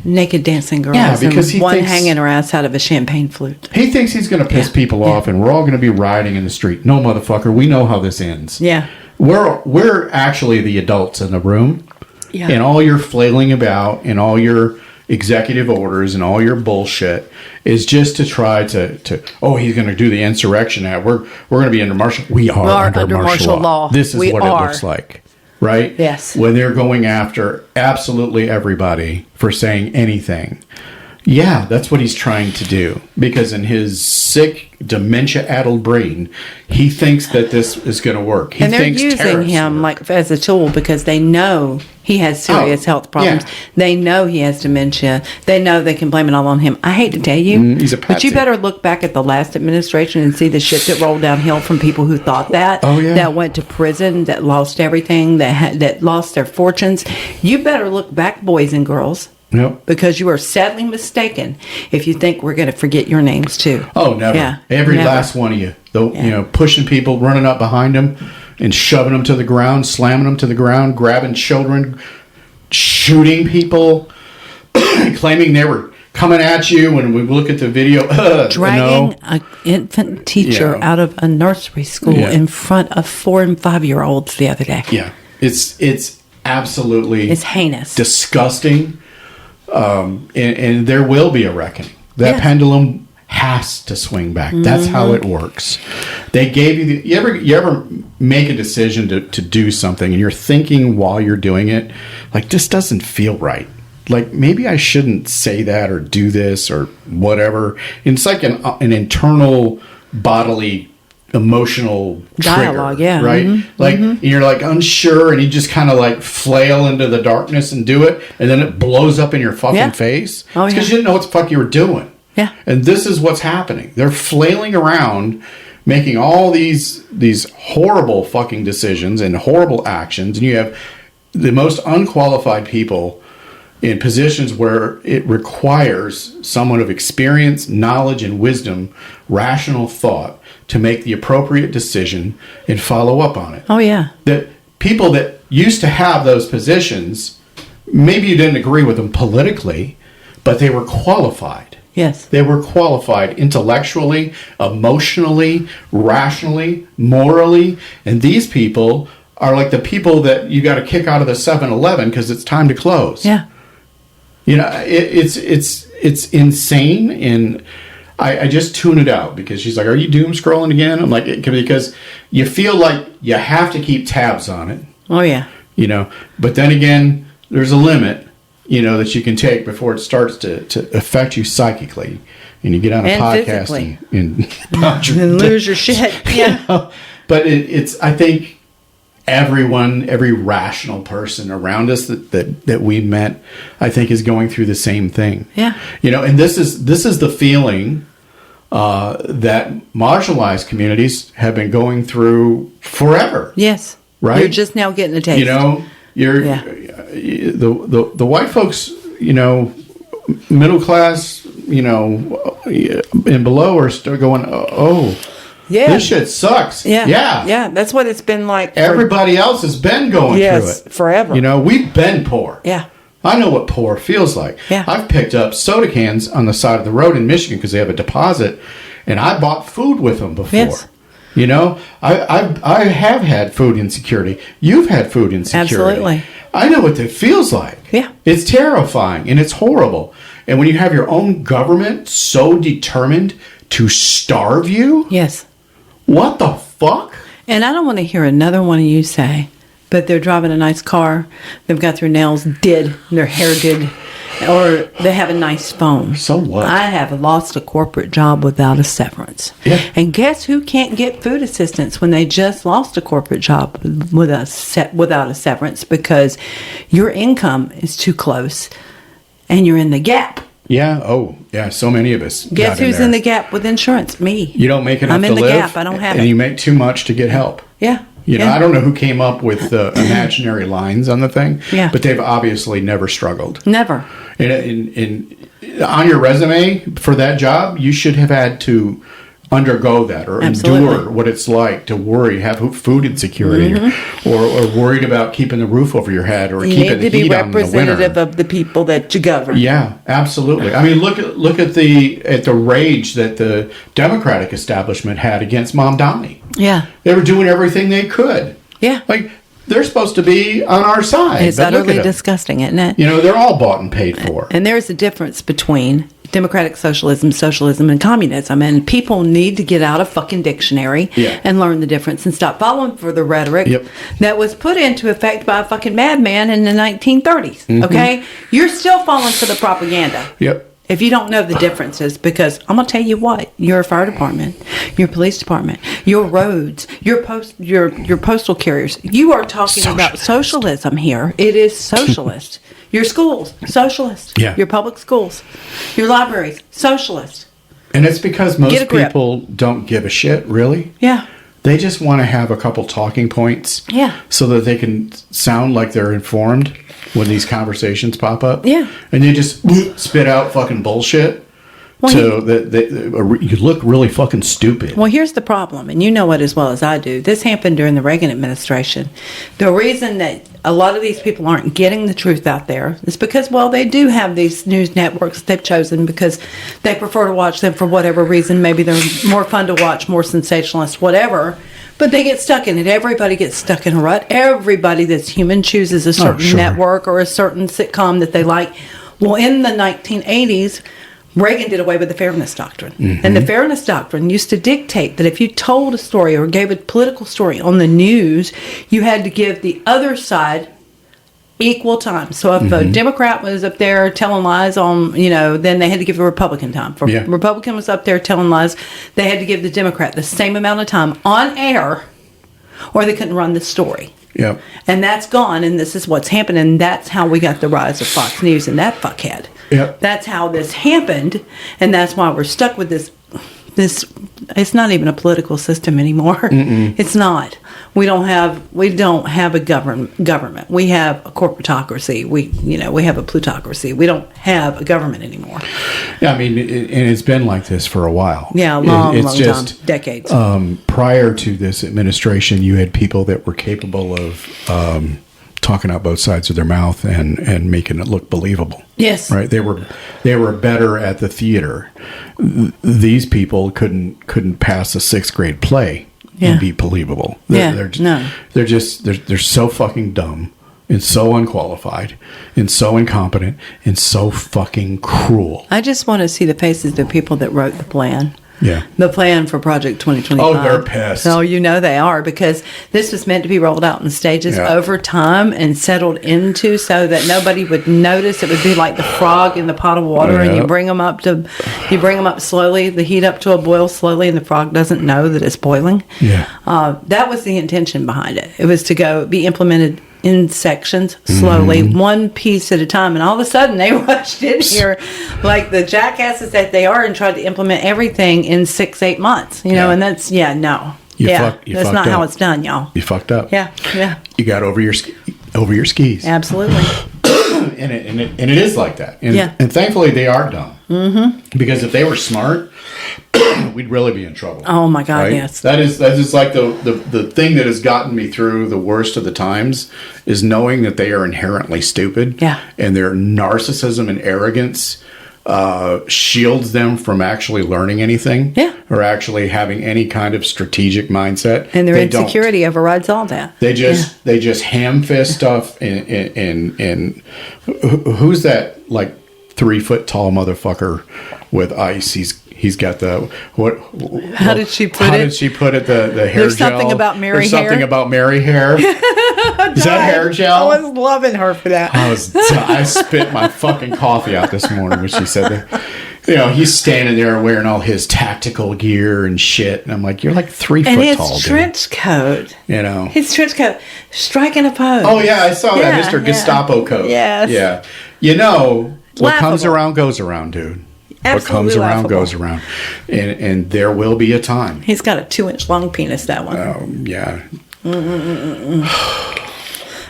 naked dancing girls and one hanging her ass out of a champagne flute. He thinks he's going to piss people off and we're all going to be rioting in the street. No, motherfucker, we know how this ends. Yeah. We're actually the adults in the room. Yeah. And all you're flailing about and all your executive orders and all your bullshit is just to try to he's going to do the insurrection act. We're going to be under martial. We are under martial law. This is what it looks like, right? Yes. When they're going after absolutely everybody for saying anything. Yeah, that's what he's trying to do. Because in his sick, dementia-addled brain, he thinks that this is going to work. And they're using him like as a tool because they know he has serious health problems. Yeah. They know he has dementia. They know they can blame it all on him. I hate to tell you, he's a patsy. but you better look back at the last administration and see the shit that rolled downhill from people who thought that, that went to prison, that lost everything, that lost their fortunes. You better look back, boys and girls. Yep. Because you are sadly mistaken if you think we're going to forget your names too. Oh, never. Yeah, Every last one of you. You know, pushing people, running up behind them and shoving them to the ground, slamming them to the ground, grabbing children, shooting people, claiming they were coming at you when we look at the video. Dragging an infant teacher out of a nursery school in front of 4 and 5-year-olds the other day. Yeah. It's absolutely... It's heinous. Disgusting. And there will be a reckoning. That pendulum has to swing back. That's how it works. They gave you you ever make a decision to do something and you're thinking while you're doing it, like, this doesn't feel right. Like, maybe I shouldn't say that or do this or whatever. And it's like an internal bodily emotional dialogue, trigger, right? Like, and you're like unsure, and you just kind of like flail into the darkness and do it, and then it blows up in your fucking face. Oh, it's because you didn't know what the fuck you were doing. Yeah. And this is what's happening. They're flailing around, making all these horrible fucking decisions and horrible actions, and you have the most unqualified people in positions where it requires someone of experience, knowledge, and wisdom, rational thought, to make the appropriate decision and follow up on it. Oh, yeah. That people that used to have those positions, maybe you didn't agree with them politically, but they were qualified. Yes. They were qualified intellectually, emotionally, rationally, morally, and these people are like the people that you got to kick out of the 7-Eleven because it's time to close. Yeah. You know, it's insane, and I just tune it out because she's like, "Are you doom scrolling again?" I'm like, because you feel like you have to keep tabs on it. Oh yeah. You know, but then again, there's a limit, you know, that you can take before it starts to affect you psychically, and you get on a podcast and lose your shit. Yeah. You know? But it's I think every rational person around us that we met, I think, is going through the same thing. Yeah. You know, and this is the feeling that marginalized communities have been going through forever. Yes. Right. You're just now getting a taste. You know, the white folks, you know, middle class, you know, and below are still going, oh. Yeah. This shit sucks. Yeah. Yeah. Yeah. That's what it's been like. Everybody else has been going through it. Forever. You know, we've been poor. Yeah. I know what poor feels like. Yeah. I've picked up soda cans on the side of the road in Michigan because they have a deposit, and I bought food with them before. Yes. You know, I have had food insecurity. You've had food insecurity. Absolutely. I know what it feels like. Yeah. It's terrifying, and it's horrible. And when you have your own government so determined to starve you. Yes. What the fuck? And I don't want to hear another one of you say, but they're driving a nice car, they've got their nails did, their hair did, or they have a nice phone. So what? I have lost a corporate job without a severance. Yeah. And guess who can't get food assistance when they just lost a corporate job without a severance? Because your income is too close and you're in the gap. Yeah. Oh, yeah. So many of us. Guess who's in the gap with insurance? Me. You don't make enough to live. I'm in the gap. I don't have it. And you make too much to get help. Yeah. You know, I don't know who came up with the imaginary lines on the thing. Yeah. But they've obviously never struggled. Never. And on your resume for that job, you should have had to undergo that or endure what it's like to have food insecurity or worried about keeping the roof over your head or keeping the heat on in the winter. You need to be representative of the people that you govern. Yeah, absolutely. I mean, look at the rage that the Democratic establishment had against Mom Donnie. Yeah. They were doing everything they could. Yeah. Like, they're supposed to be on our side. It's utterly disgusting, isn't it? You know, they're all bought and paid for. And there's a difference between democratic socialism, and communism. And people need to get out a fucking dictionary and learn the difference and stop falling for the rhetoric that was put into effect by a fucking madman in the 1930s. Okay? You're still falling for the propaganda. Yep. If you don't know the differences, because I'm going to tell you what, your fire department, your police department, your roads, your postal carriers, you are talking about socialism here. It is socialist. Your schools, socialist. Yeah. Your public schools, your libraries, socialist. And it's because most people don't give a shit, really. Yeah. They just want to have a couple talking points. Yeah. So that they can sound like they're informed when these conversations pop up. Yeah. And they just spit out fucking bullshit. Well, so that you look really fucking stupid. Well, here's the problem, and you know it as well as I do. This happened during the Reagan administration. The reason that a lot of these people aren't getting the truth out there is because, well, they do have these news networks they've chosen because they prefer to watch them for whatever reason. Maybe they're more fun to watch, more sensationalist, whatever. But they get stuck in it. Everybody gets stuck in a rut. Everybody that's human chooses a certain network or a certain sitcom that they like. Well, in the 1980s, Reagan did away with the fairness doctrine. Mm-hmm. And the fairness doctrine used to dictate that if you told a story or gave a political story on the news, you had to give the other side equal time. So if a Democrat was up there telling lies on, then they had to give a Republican time. If a Republican was up there telling lies, they had to give the Democrat the same amount of time on air, or they couldn't run the story. Yep. And that's gone, and this is what's happened, and that's how we got the rise of Fox News and that fuckhead. Yep. That's how this happened, and that's why we're stuck with this. It's not even a political system anymore. Mm-mm. It's not. We don't have a government. We have a corporatocracy. We have a plutocracy. We don't have a government anymore. Yeah, I mean, and it's been like this for a while. Yeah, long time, decades. Prior to this administration, you had people that were capable of talking out both sides of their mouth and making it look believable. Yes. Right. They were better at the theater. These people couldn't pass a 6th grade play and be believable. They're so fucking dumb and so unqualified and so incompetent and so fucking cruel. I just want to see the faces of the people that wrote the plan. Yeah. The plan for Project 2025. Oh, they're pissed. Oh, they are, because this was meant to be rolled out in stages over time and settled into so that nobody would notice. It would be like the frog in the pot of water, and you bring them up slowly, the heat up to a boil slowly, and the frog doesn't know that it's boiling. Yeah. That was the intention behind it. It was to be implemented in sections, slowly, one piece at a time. And all of a sudden, they rushed in here like the jackasses that they are and tried to implement everything in 6-8 months. And that's, no. That's not how it's done, y'all. You fucked up. Yeah. You got over your skis. Absolutely. and it is like that. And thankfully, they are dumb. Mm-hmm. Because if they were smart, we'd really be in trouble. Oh my God, right? yes. That's just like the thing that has gotten me through the worst of the times is knowing that they are inherently stupid. Yeah. And their narcissism and arrogance shields them from actually learning anything. Yeah. Or actually having any kind of strategic mindset. And their insecurity overrides all that. They just ham fist stuff and who's that like 3-foot tall motherfucker with ice? He's got the what? How did she put it? How did she put it? The hair There's gel. Something about Mary There's hair. Something about Mary hair. Is that hair gel? I was loving her for that. I spit my fucking coffee out this morning when she said that. He's standing there wearing all his tactical gear and shit, and I'm like, you're like 3 foot tall, dude. And his trench coat. His trench coat, striking a pose. Oh yeah, I saw that, Mr. Gestapo coat. Yes. Yeah. What comes around goes around, dude. Absolutely what comes around laughable. goes around, and there will be a time. He's got a 2-inch long penis. That one. Oh yeah.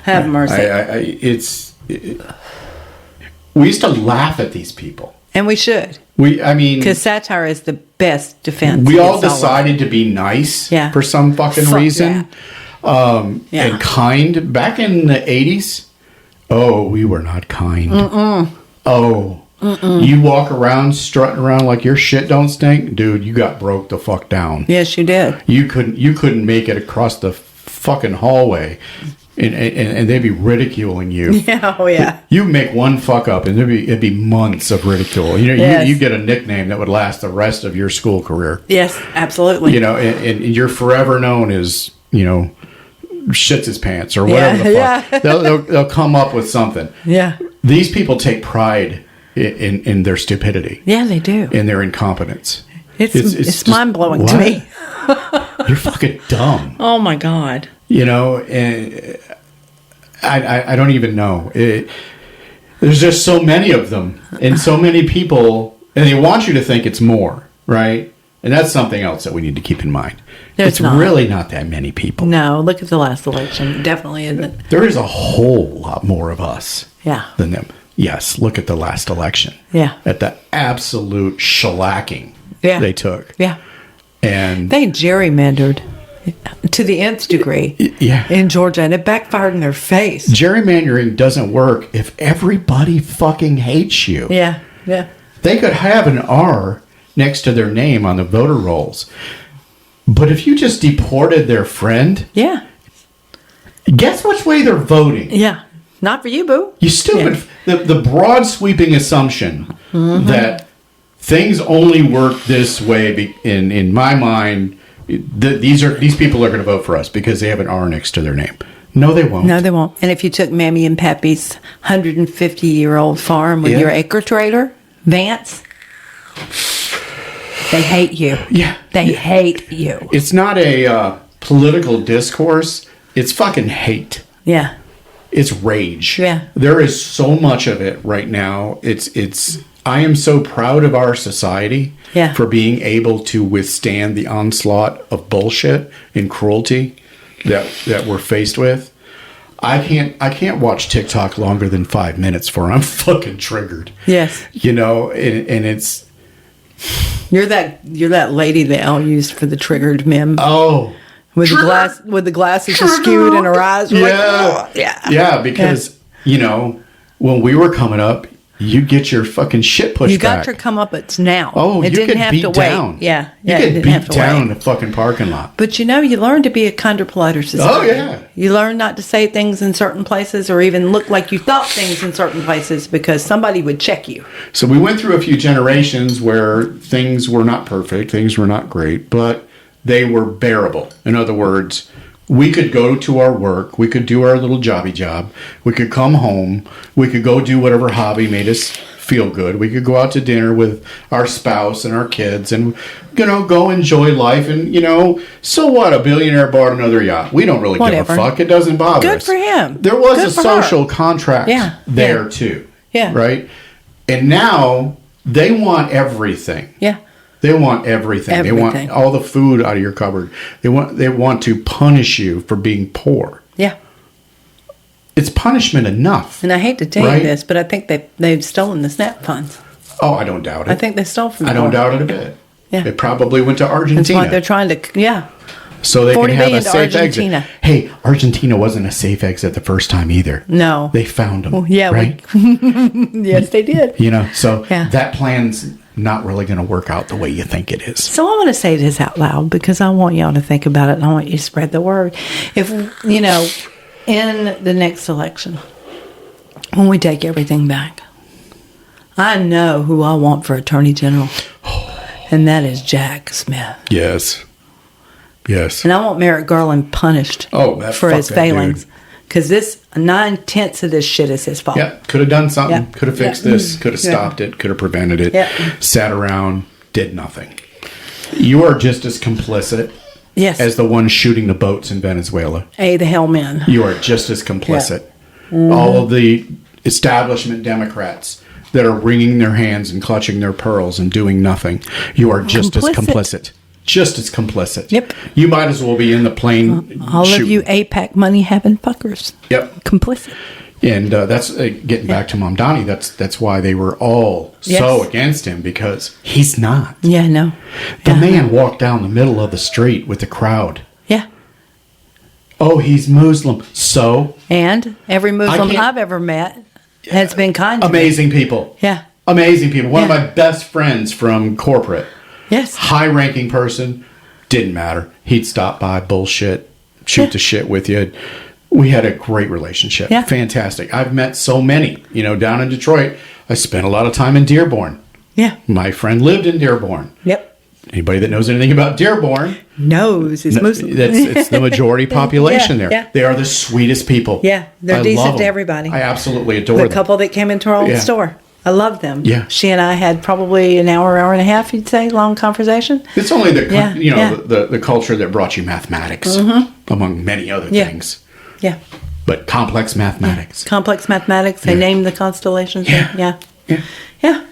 Have mercy. We used to laugh at these people, and we should. Because satire is the best defense. We all decided to be nice for some fucking reason, and kind. Back in the 80s, we were not kind. Mm-mm. You walk around strutting around like your shit don't stink, dude. You got broke the fuck down. Yes, you did. You couldn't make it across the fucking hallway, and they'd be ridiculing you. Yeah, oh yeah. You make one fuck up, and it'd be months of ridicule. You get a nickname that would last the rest of your school career. Yes, absolutely. And you're forever known as shits his pants or whatever the fuck. They'll come up with something. Yeah. These people take pride in their stupidity. Yeah, they do. In their incompetence. It's mind blowing to me. You're fucking dumb. Oh my God. You know, and I don't even know. There's just so many of them and so many people, and they want you to think it's more, right? And that's something else that we need to keep in mind. It's really not that many people. No, look at the last election. It definitely isn't. There is a whole lot more of us than them. Yes, look at the last election. Yeah. At the absolute shellacking they took. Yeah. And they gerrymandered to the nth degree in Georgia, and it backfired in their face. Gerrymandering doesn't work if everybody fucking hates you. Yeah, yeah. They could have an R next to their name on the voter rolls. But if you just deported their friend, guess which way they're voting? Yeah. Not for you, boo. You stupid. Yeah. The broad sweeping assumption that things only work this way, in my mind, these people are going to vote for us because they have an R next to their name. No, they won't. No, they won't. And if you took Mammy and Pappy's 150-year-old farm with your acre trader, Vance, they hate you. Yeah. They hate you. It's not a political discourse. It's fucking hate. Yeah. It's rage. Yeah. There is so much of it right now. I am so proud of our society for being able to withstand the onslaught of bullshit and cruelty that we're faced with. I can't watch TikTok longer than 5 minutes before I'm fucking triggered. Yes. You know, and it's you're that lady they all used for the triggered meme. Oh. With the glasses skewed and her eyes were because you know, when we were coming up, you get your fucking shit pushed back. You got your comeuppance now. Oh, you get beat down. Yeah, you get beat down in the fucking parking lot. But you know, you learn to be a kinder, politer society. Oh yeah. You learn not to say things in certain places or even look like you thought things in certain places because somebody would check you. So we went through a few generations where things were not perfect, things were not great, but they were bearable. In other words, we could go to our work, we could do our little jobby job, we could come home, we could go do whatever hobby made us feel good, we could go out to dinner with our spouse and our kids and, you know, go enjoy life and, you know, so what, a billionaire bought another yacht. We don't really give a fuck. It doesn't bother us. Good for him. There was a social contract there too. Yeah. Right? And now they want everything. Yeah. They want everything. They want all the food out of your cupboard. They want to punish you for being poor. Yeah. It's punishment enough. And I hate to tell you this, but I think they've stolen the SNAP funds. Oh, I don't doubt it. I think they stole from I don't doubt it a bit. Yeah. It probably went to Argentina. That's why they're trying to, So they can have a safe Argentina. exit. Hey, Argentina wasn't a safe exit the first time either. No. They found them. Well, yeah. Right? Yes, they did. You know, so that plan's not really going to work out the way you think it is. So I want to say this out loud because I want y'all to think about it and I want you to spread the word. If, you know, in the next election, when we take everything back, I know who I want for Attorney General, and that is Jack Smith. Yes. Yes. And I want Merrick Garland punished for his failings. Because 9/10 of this shit is his fault. Yeah, could have done something. Could have fixed this. Could have stopped it. Could have prevented it. Sat around, did nothing. You are just as complicit as the one shooting the boats in Venezuela. The hell men. You are just as complicit. All of the establishment Democrats that are wringing their hands and clutching their pearls and doing nothing. You are just as complicit. Just as complicit. Yep. You might as well be in the plane. All of you APAC money having fuckers. Yep. Complicit. And that's getting back to Mom Donnie. That's why they were all so against him because he's not. Yeah, no. The man walked down the middle of the street with the crowd. Yeah. Oh, he's Muslim. So? And every Muslim I've ever met has been kind to me. Amazing people. Yeah. Amazing people. One of my best friends from corporate. Yes. High-ranking person. Didn't matter. He'd stop by, bullshit, shoot the shit with you. We had a great relationship. Yeah. Fantastic. I've met so many. You know, down in Detroit, I spent a lot of time in Dearborn. Yeah. My friend lived in Dearborn. Yep. Anybody that knows anything about Dearborn knows it's Muslim. It's the majority population there. Yeah. They are the sweetest people. Yeah. They're decent to everybody. I absolutely adore them. The couple that came into our old store. I love them. Yeah. She and I had probably an hour and a half, you'd say, long conversation. It's only the culture that brought you mathematics, among many other things. Yeah. But complex mathematics. Yeah. Complex mathematics. They named the constellations. Yeah. Yeah.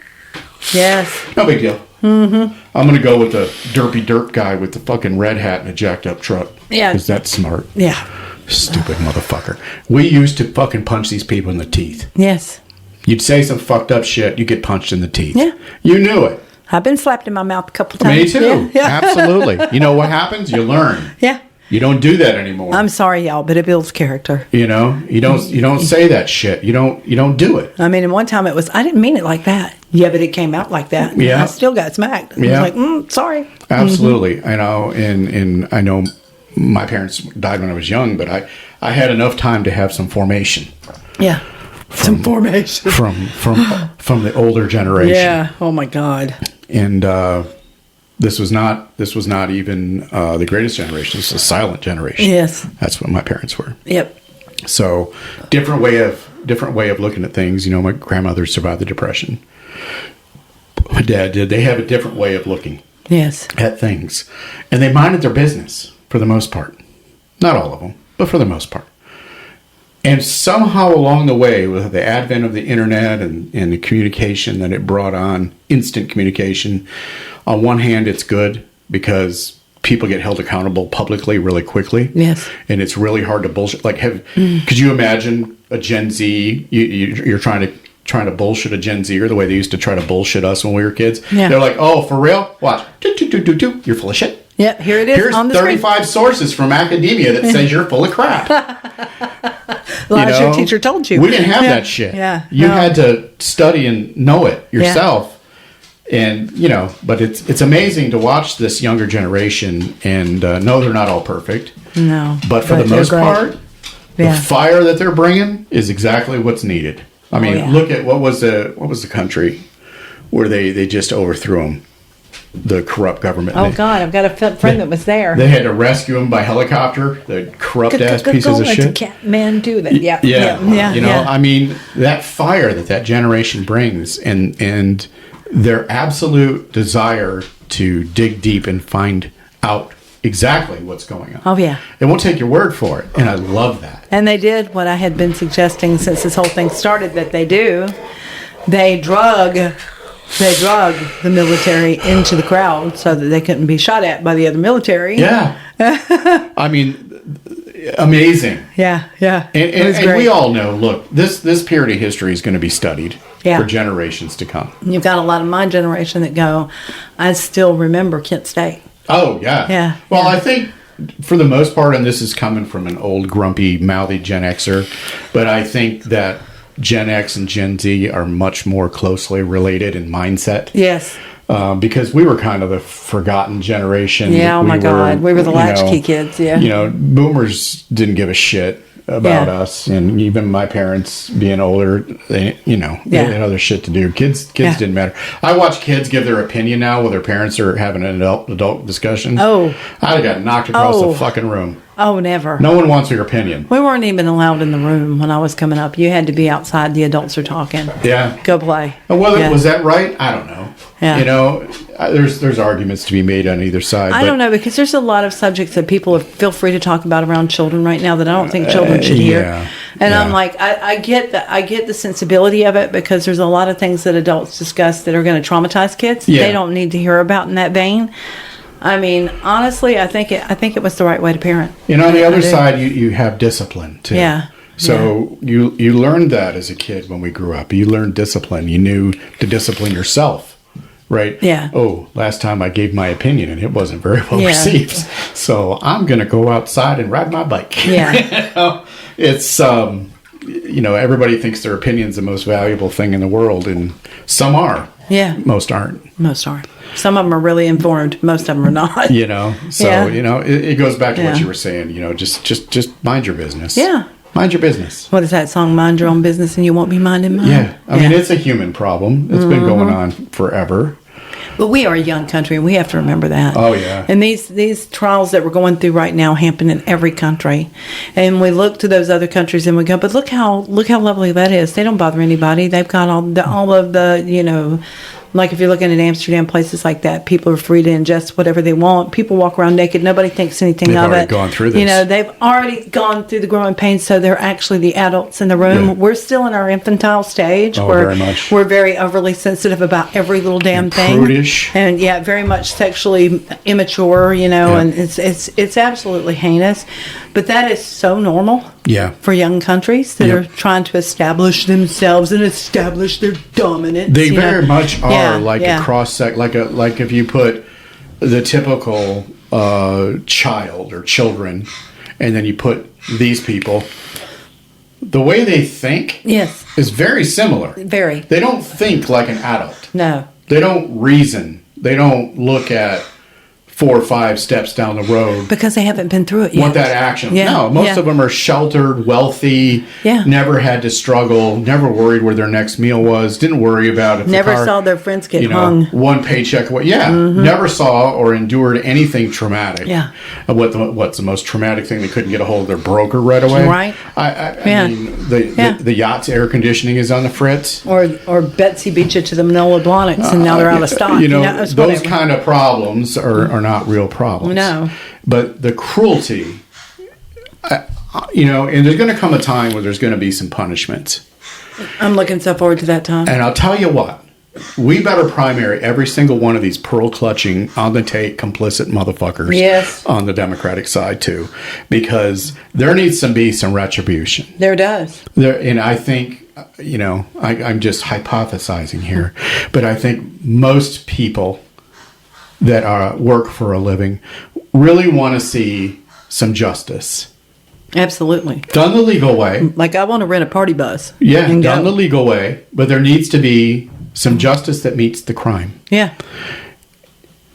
Yes. No big deal. Mm-hmm. I'm going to go with the derpy dirt guy with the fucking red hat and a jacked up truck. Yeah. Because that's smart. Yeah. Stupid motherfucker. We used to fucking punch these people in the teeth. Yes. You'd say some fucked up shit, you get punched in the teeth. Yeah. You knew it. I've been slapped in my mouth a couple times. Me too. Yeah. Absolutely. You know what happens? You learn. Yeah. You don't do that anymore. I'm sorry, y'all, but it builds character. You know, you don't say that shit. You don't do it. I mean, and one time it was, I didn't mean it like that. Yeah, but it came out like that. Yeah. I still got smacked. Yeah. I was like, sorry. Absolutely. I know, and I know my parents died when I was young, but I had enough time to have some formation. Yeah. Some formation. From the older generation. Yeah. Oh my God. And this was not even the greatest generation. This was a silent generation. Yes. That's what my parents were. Yep. So different way of looking at things. You know, my grandmother survived the Depression. My dad did. They have a different way of looking Yes. at things. And they minded their business for the most part. Not all of them, but for the most part. And somehow along the way, with the advent of the internet and the communication that it brought on, instant communication, on one hand, it's good because people get held accountable publicly really quickly. Yes. And it's really hard to bullshit. Like, could you imagine a Gen Z, you're trying to bullshit a Gen Zer the way they used to try to bullshit us when we were kids? Yeah. They're like, oh, for real? Watch. You're full of shit. Yeah, here it is. Here's on the 35 screen. sources from academia that says you're full of crap. As your teacher told you. We didn't have that shit. Yeah. You had to study and know it yourself. And, but it's amazing to watch this younger generation, and no, they're not all perfect. No. But for the most part, the fire that they're bringing is exactly what's needed. I mean, look at what was the country where they just overthrew them. The corrupt government. Oh, God, I've got a friend that was there. They had to rescue him by helicopter. The corrupt-ass pieces of shit. Men do that. Yeah. I mean, that fire that generation brings and their absolute desire to dig deep and find out exactly what's going on. Oh, yeah. They won't take your word for it, and I love that. And they did what I had been suggesting since this whole thing started that they do. They drug the military into the crowd so that they couldn't be shot at by the other military. Yeah. I mean, amazing. Yeah. And we all know, look, this period of history is going to be studied for generations to come. You've got a lot of my generation that go, I still remember Kent State. Oh, yeah. Yeah. Well, I think for the most part, and this is coming from an old, grumpy, mouthy Gen Xer, but I think that Gen X and Gen Z are much more closely related in mindset. Yes. Because we were kind of the forgotten generation. Yeah, oh my God. We were the latchkey kids, yeah. Boomers didn't give a shit about us, and even my parents being older, they had other shit to do. Kids didn't matter. I watch kids give their opinion now when their parents are having an adult discussion. Oh. I got knocked across the fucking room. Oh, never. No one wants your opinion. We weren't even allowed in the room when I was coming up. You had to be outside. The adults are talking. Yeah. Go play. Was that right? I don't know. Yeah. There's arguments to be made on either side. I don't know, because there's a lot of subjects that people feel free to talk about around children right now that I don't think children should hear. And I'm like, I get the sensibility of it, because there's a lot of things that adults discuss that are going to traumatize kids. Yeah. They don't need to hear about in that vein. I mean, honestly, I think it was the right way to parent. On the other side, you have discipline too. Yeah. So you learned that as a kid when we grew up. You learned discipline. You knew to discipline yourself, right? Yeah. Oh, last time I gave my opinion and it wasn't very well received. So I'm going to go outside and ride my bike. Yeah. It's everybody thinks their opinion's the most valuable thing in the world, and some are. Yeah. Most aren't. Most are. Some of them are really informed. Most of them are not. It goes back to what you were saying. Just mind your business. Yeah. Mind your business. What is that song? Mind your own business and you won't be minding mine. Yeah. I mean, it's a human problem. It's been going on forever. But we are a young country, and we have to remember that. Oh, yeah. And these trials that we're going through right now happen in every country. And we look to those other countries and we go, but look how lovely that is. They don't bother anybody. They've got all of the, you know, like if you're looking at Amsterdam, places like that, people are free to ingest whatever they want. People walk around naked. Nobody thinks anything They've of it. already gone through this. You know, they've already gone through the growing pains, so they're actually the adults in the room. Yeah. We're still in our infantile stage. Oh, where very much. We're very overly sensitive about every little damn And thing. prudish. And yeah, very much sexually immature, you know, Yeah. and it's absolutely heinous. But that is so normal. Yeah. For young countries that Yep. are trying to establish themselves and establish their dominance. They you know. very much are Yeah. a cross sec, like if you put the typical child or children, and then you put these people, the way they think Yes, is very similar. very. They don't think like an adult. No. They don't reason. They don't look at 4 or 5 steps down the road. Because they haven't been through it yet. Want that action. Yeah, No, most yeah. of them are sheltered, wealthy, Yeah. never had to struggle, never worried where their next meal was, didn't worry about if Never the car, saw their friends get you know, hung. one paycheck away. Yeah, never saw or endured anything traumatic. Yeah. What's the most traumatic thing? They couldn't get a hold of their broker right away. Right. I Yeah. mean, Yeah. the yacht's air conditioning is on the fritz. Or Betsy beat you to the Manila Blahniks and now they're out of stock. You know, it's those whatever. kind of problems are not real problems. No. But the cruelty, you know, and there's going to come a time where there's going to be some punishments. I'm looking so forward to that time. And I'll tell you what, we better primary every single one of these pearl-clutching, on-the-take, complicit motherfuckers Yes. on the Democratic side, too. Because there needs to be some retribution. There does. And I think, you know, I'm just hypothesizing here, but I think most people that work for a living really want to see some justice. Absolutely. Done the legal way. Like I want to rent a party bus. Yeah, and done go. the legal way, but there needs to be some justice that meets the crime. Yeah.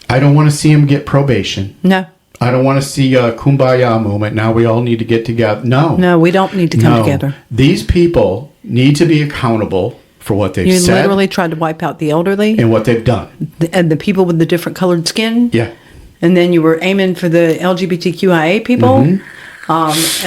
I don't want to see him get probation. No. I don't want to see a kumbaya moment. Now we all need to get together. No. No, we don't need to come No. together. These people need to be accountable for what they've You said literally tried to wipe out the elderly and what they've done. and the people with the different colored skin. Yeah. And then you were aiming for the LGBTQIA people. Mm-hmm.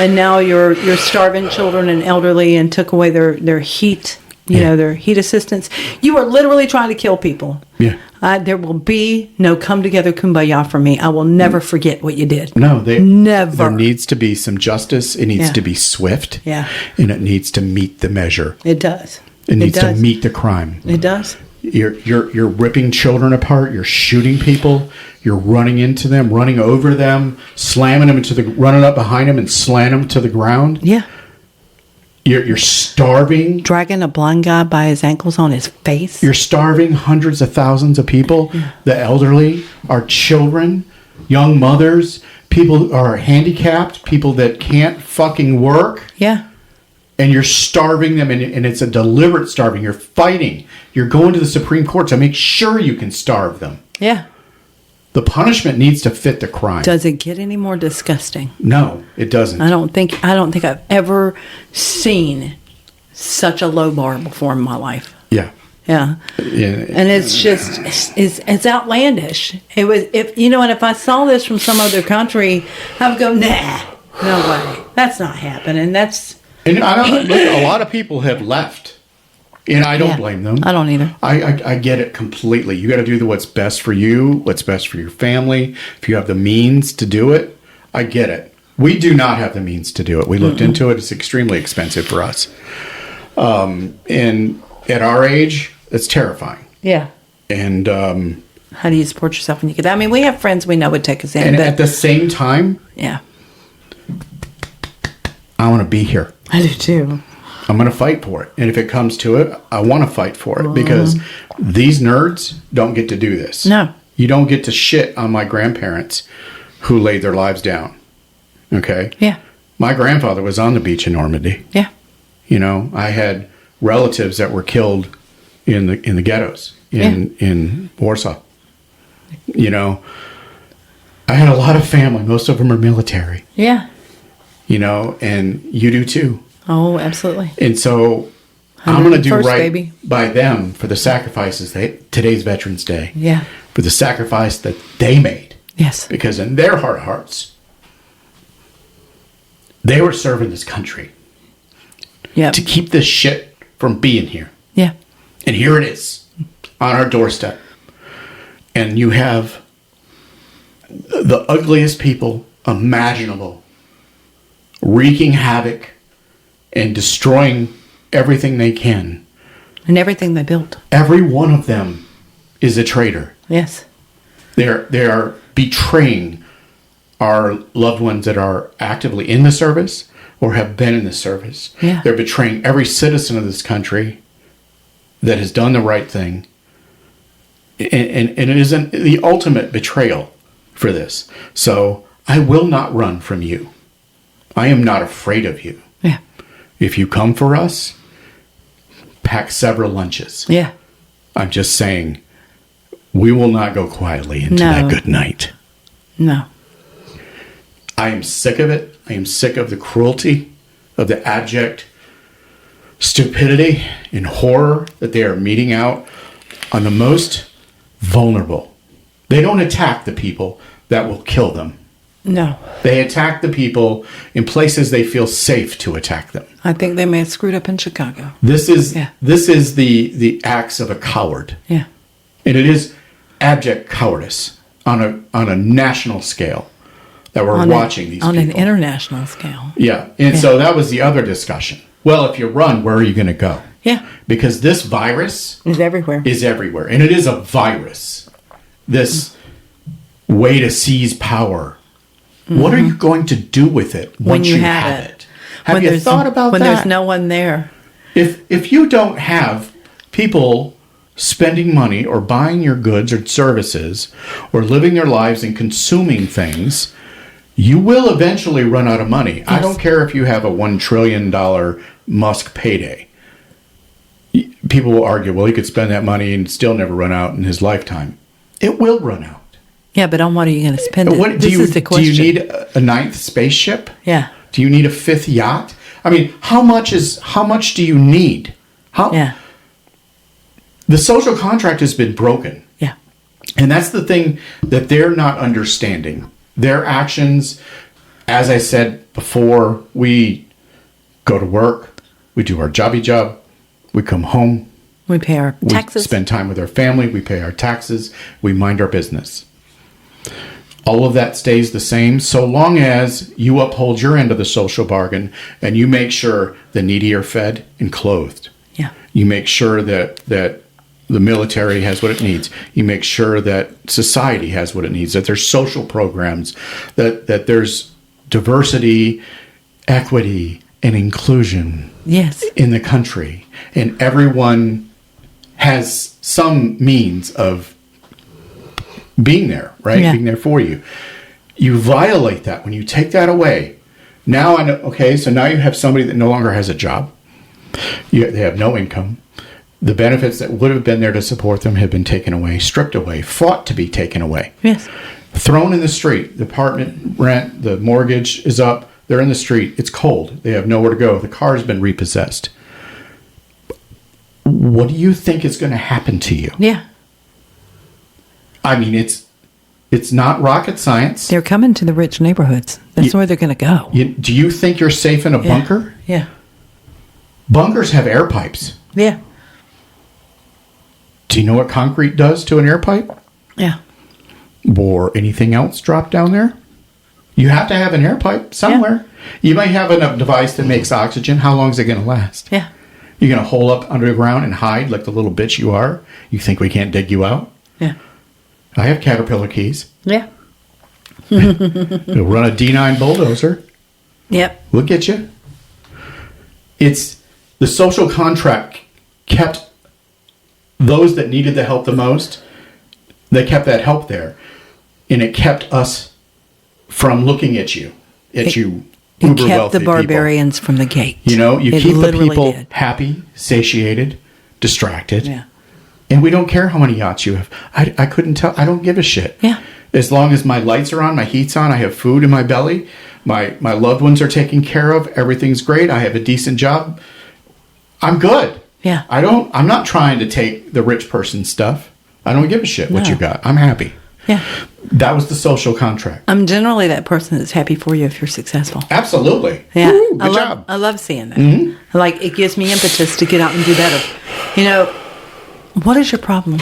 And now you're starving children and elderly and took away their heat, their heat assistance. You are literally trying to kill people. Yeah. There will be no come together kumbaya for me. I will never forget what you did. No, Never. There needs to be some justice. It needs Yeah. to be swift. Yeah. And it needs to meet the measure. It does. It needs to does. meet the crime. It does. You're ripping children apart. You're shooting people. You're running into them, running over them, slamming them running up behind them and slamming them to the ground. Yeah. You're starving. Dragging a blind guy by his ankles on his face. You're starving hundreds of thousands of people. The elderly, our children, young mothers, people who are handicapped, people that can't fucking work. Yeah. And you're starving them, and it's a deliberate starving. You're fighting. You're going to the Supreme Court to make sure you can starve them. Yeah. The punishment needs to fit the crime. Does it get any more disgusting? No, it doesn't. I don't think I've ever seen such a low bar before in my life. Yeah. Yeah. And it's just it's outlandish. It was if I saw this from some other country, I would go, nah, no way. That's not happening. And look, a lot of people have left. And I don't blame them. I don't either. I get it completely. You got to do what's best for you, what's best for your family. If you have the means to do it, I get it. We do not have the means to do it. We looked into it. It's extremely expensive for us. And at our age, it's terrifying. Yeah. And How do you support yourself when you get that? I mean, we have friends we know would take us in. and but, at the same time, yeah. I want to be here. I do too. I'm going to fight for it. And if it comes to it, I want to fight for it because these nerds don't get to do this. No. You don't get to shit on my grandparents who laid their lives down. Okay? Yeah. My grandfather was on the beach in Normandy. Yeah. You know, I had relatives that were killed in the ghettos in Warsaw. You know, I had a lot of family. Most of them are military. Yeah. You know, and you do too. Oh, absolutely. And so I'm going to do 101st, right baby. by them for the sacrifices today's Veterans Day. Yeah. For the sacrifice that they made. Yes. Because in their heart of hearts, they were serving this country. Yeah. To keep this shit from being here. Yeah. And here it is on our doorstep. And you have the ugliest people imaginable wreaking havoc and destroying everything they can. And everything they built. Every one of them is a traitor. Yes. They are betraying our loved ones that are actively in the service or have been in the service. Yeah. They're betraying every citizen of this country that has done the right thing. And it is the ultimate betrayal for this. So I will not run from you. I am not afraid of you. Yeah. If you come for us, pack several lunches. Yeah. I'm just saying, we will not go quietly into that good night. No. I am sick of it. I am sick of the cruelty, of the abject stupidity and horror that they are meting out on the most vulnerable. They don't attack the people that will kill them. No. They attack the people in places they feel safe to attack them. I think they may have screwed up in Chicago. This is the acts of a coward. Yeah. And it is abject cowardice on a national scale that we're watching these people. On an international scale. Yeah. And so that was the other discussion. Well, if you run, where are you going to go? Yeah. Because this virus is everywhere. And it is a virus. This way to seize power. Mm-hmm. What are you going to do with it once you have it? Have you thought about that? When there's no one there. If you don't have people spending money or buying your goods or services or living their lives and consuming things, you will eventually run out of money. Yes. I don't care if you have a $1 trillion Musk payday. People will argue, well, he could spend that money and still never run out in his lifetime. It will run out. Yeah, but on what are you going to spend it? This is the question. Do you need a ninth spaceship? Yeah. Do you need a fifth yacht? I mean, how much do you need? Yeah. The social contract has been broken. Yeah. And that's the thing that they're not understanding. Their actions, as I said before, we go to work, we do our jobby job, we come home. We pay our taxes. We spend time with our family, we pay our taxes, we mind our business. All of that stays the same so long as you uphold your end of the social bargain and you make sure the needy are fed and clothed. Yeah. You make sure that the military has what it needs. You make sure that society has what it needs, that there's social programs, that there's diversity, equity, and inclusion in the country. And everyone has some means of being there, right? Yeah. Being there for you. You violate that when you take that away. Now I know, okay, so now you have somebody that no longer has a job. They have no income. The benefits that would have been there to support them have been taken away, stripped away, fought to be taken away. Yes. Thrown in the street. The apartment rent, the mortgage is up. They're in the street. It's cold. They have nowhere to go. The car has been repossessed. What do you think is going to happen to you? Yeah. I mean, it's not rocket science. They're coming to the rich neighborhoods. That's where they're going to go. Do you think you're safe in a bunker? Yeah. Bunkers have air pipes. Yeah. Do you know what concrete does to an air pipe? Yeah. Or anything else drop down there? You have to have an air pipe somewhere. Yeah. You might have a device that makes oxygen. How long is it going to last? Yeah. You're going to hole up underground and hide like the little bitch you are? You think we can't dig you out? Yeah. I have Caterpillar keys. Yeah. We'll run a D9 bulldozer. Yep. We'll get you. It's the social contract kept those that needed the help the most. They kept that help there. And it kept us from looking at you. It kept the barbarians from the gate. You know, you keep the people happy, satiated, distracted. Yeah. And we don't care how many yachts you have. I couldn't tell. I don't give a shit. Yeah. As long as my lights are on, my heat's on, I have food in my belly, my loved ones are taken care of, everything's great, I have a decent job, I'm good. Yeah. I'm not trying to take the rich person's stuff. I don't give a shit what No. you got. I'm happy. Yeah. That was the social contract. I'm generally that person that's happy for you if you're successful. Absolutely. Yeah. Woo, good job. I love seeing that. Like, it gives me impetus to get out and do better. You know, what is your problem?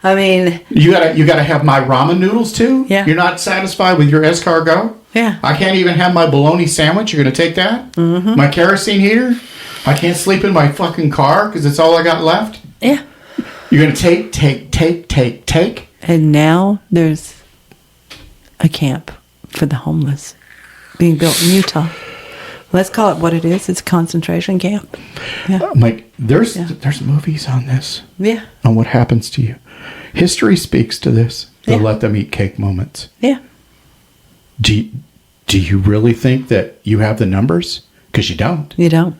I mean, You gotta have my ramen noodles too? Yeah. You're not satisfied with your escargot? Yeah. I can't even have my bologna sandwich. You're gonna take that? Mm-hmm. My kerosene heater? I can't sleep in my fucking car because it's all I got left? yeah. You're gonna take? And now there's a camp for the homeless being built in Utah. Let's call it what it is. It's a concentration camp. Yeah. Mike, there's movies on this. Yeah. On what happens to you. History speaks to this. The Yeah. let them eat cake moments. Yeah. Do you really think that you have the numbers? Because you don't. You don't.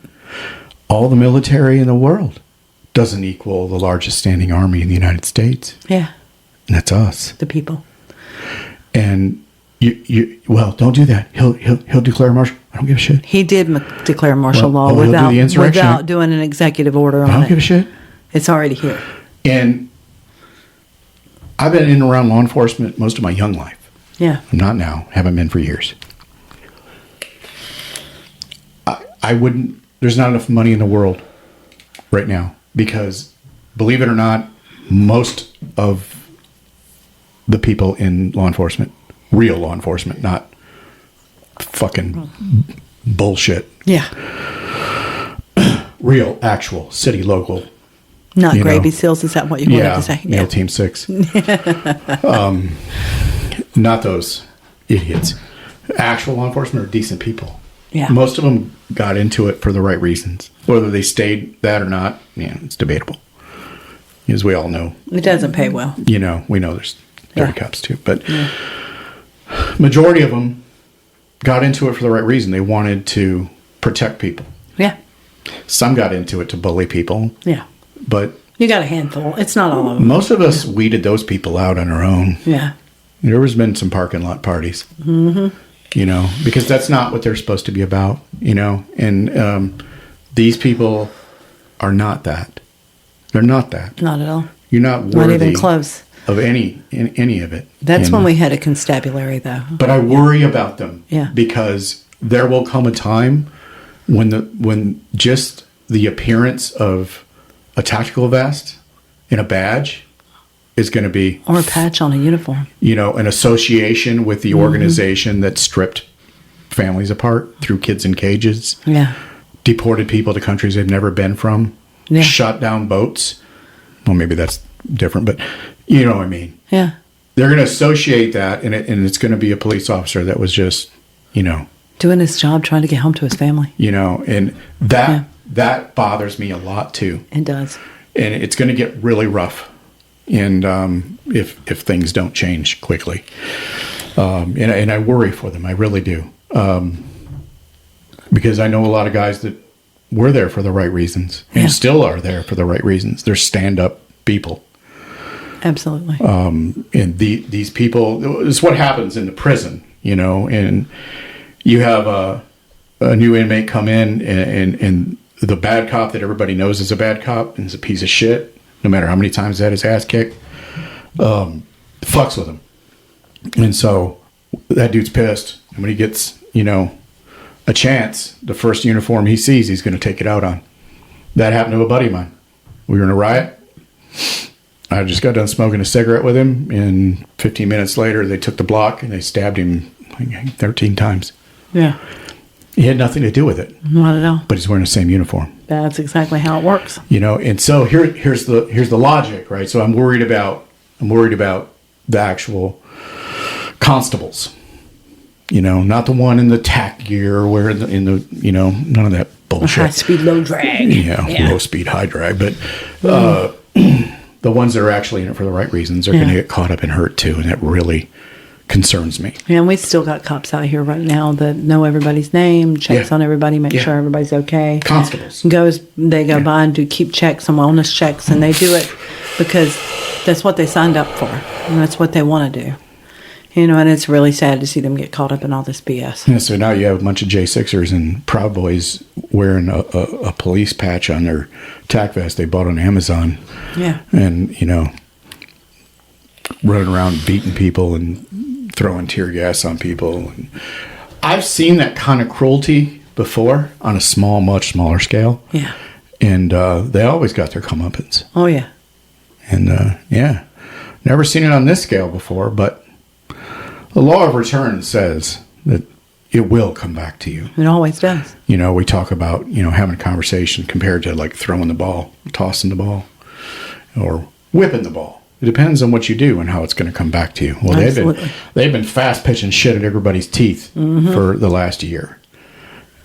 All the military in the world doesn't equal the largest standing army in the United States. Yeah. And that's us. The people. And well, don't do that. He'll declare martial. I don't give a shit. He did declare martial law he'll do without the insurrection. without doing an executive order on I don't it. give a shit. It's already here. And I've been in and around law enforcement most of my young life. Yeah. Not now. Haven't been for years. I wouldn't. There's not enough money in the world right now because, believe it or not, most of the people in law enforcement, real law enforcement, not fucking bullshit, Yeah. real, actual city, local. Not You gravy know. seals. Is that what you wanted to say? Yeah, Team 6. Not those idiots. Actual law enforcement are decent people. Yeah. Most of them got into it for the right reasons. Whether they stayed that or not, it's debatable. As we all know. It doesn't pay well. We know there's dirty Yeah. cops too. But majority of them got into it for the right reason. They wanted to protect people. Yeah. Some got into it to bully people. Yeah. But You got a handful. It's not all of them. most of us weeded those people out on our own. Yeah. There has been some parking lot parties, because that's not what they're supposed to be about, and these people are not that. They're not that. Not at all. You're not Not worthy even close. of any of it. That's when we had a constabulary, though. But I worry about them, Yeah. because there will come a time when just the appearance of a tactical vest and a badge is going to be, Or a patch on a uniform. an association with the organization that stripped families apart, threw kids in cages, Yeah. deported people to countries they've never been from, Yeah. shut down boats. Well, maybe that's different, but you know what I mean. Yeah. They're going to associate that, and it's going to be a police officer that was just, Doing his job, trying to get home to his family. and that bothers me a lot too. It does. And it's going to get really rough, and if things don't change quickly, and I worry for them, I really do, because I know a lot of guys that were there for the right reasons and still are there for the right reasons. They're stand-up people. Absolutely. And these people, it's what happens in the prison, and you have a new inmate come in, and the bad cop that everybody knows is a bad cop and is a piece of shit, no matter how many times that his ass kicked, fucks with him. And so that dude's pissed. And when he gets, a chance, the first uniform he sees, he's going to take it out on. That happened to a buddy of mine. We were in a riot. I just got done smoking a cigarette with him, and 15 minutes later, they took the block and they stabbed him like 13 times. Yeah. He had nothing to do with it. Not at all. But he's wearing the same uniform. That's exactly how it works. And so here's the logic, right? So I'm worried about the actual constables. Not the one in the tack gear or in the none of that bullshit. High speed, low drag. Low speed, high drag. But the ones that are actually in it for the right reasons are going to get caught up and hurt too, and that really concerns me. Yeah, and we still got cops out here right now that know everybody's name, checks on everybody, make sure everybody's okay. Constables. They go by and do keep checks, some wellness checks, and they do it because that's what they signed up for, and that's what they want to do. And it's really sad to see them get caught up in all this BS. Yeah, so now you have a bunch of J6ers and Proud Boys wearing a police patch on their tack vest they bought on Amazon. Yeah. And, running around beating people and throwing tear gas on people. And I've seen that kind of cruelty before on a much smaller scale. Yeah. And they always got their comeuppance. Oh, yeah. And, never seen it on this scale before, but the law of return says that it will come back to you. It always does. We talk about, having a conversation compared to like throwing the ball, tossing the ball, or whipping the ball. It depends on what you do and how it's going to come back to you. Well, they've been fast pitching shit at everybody's teeth for the last year.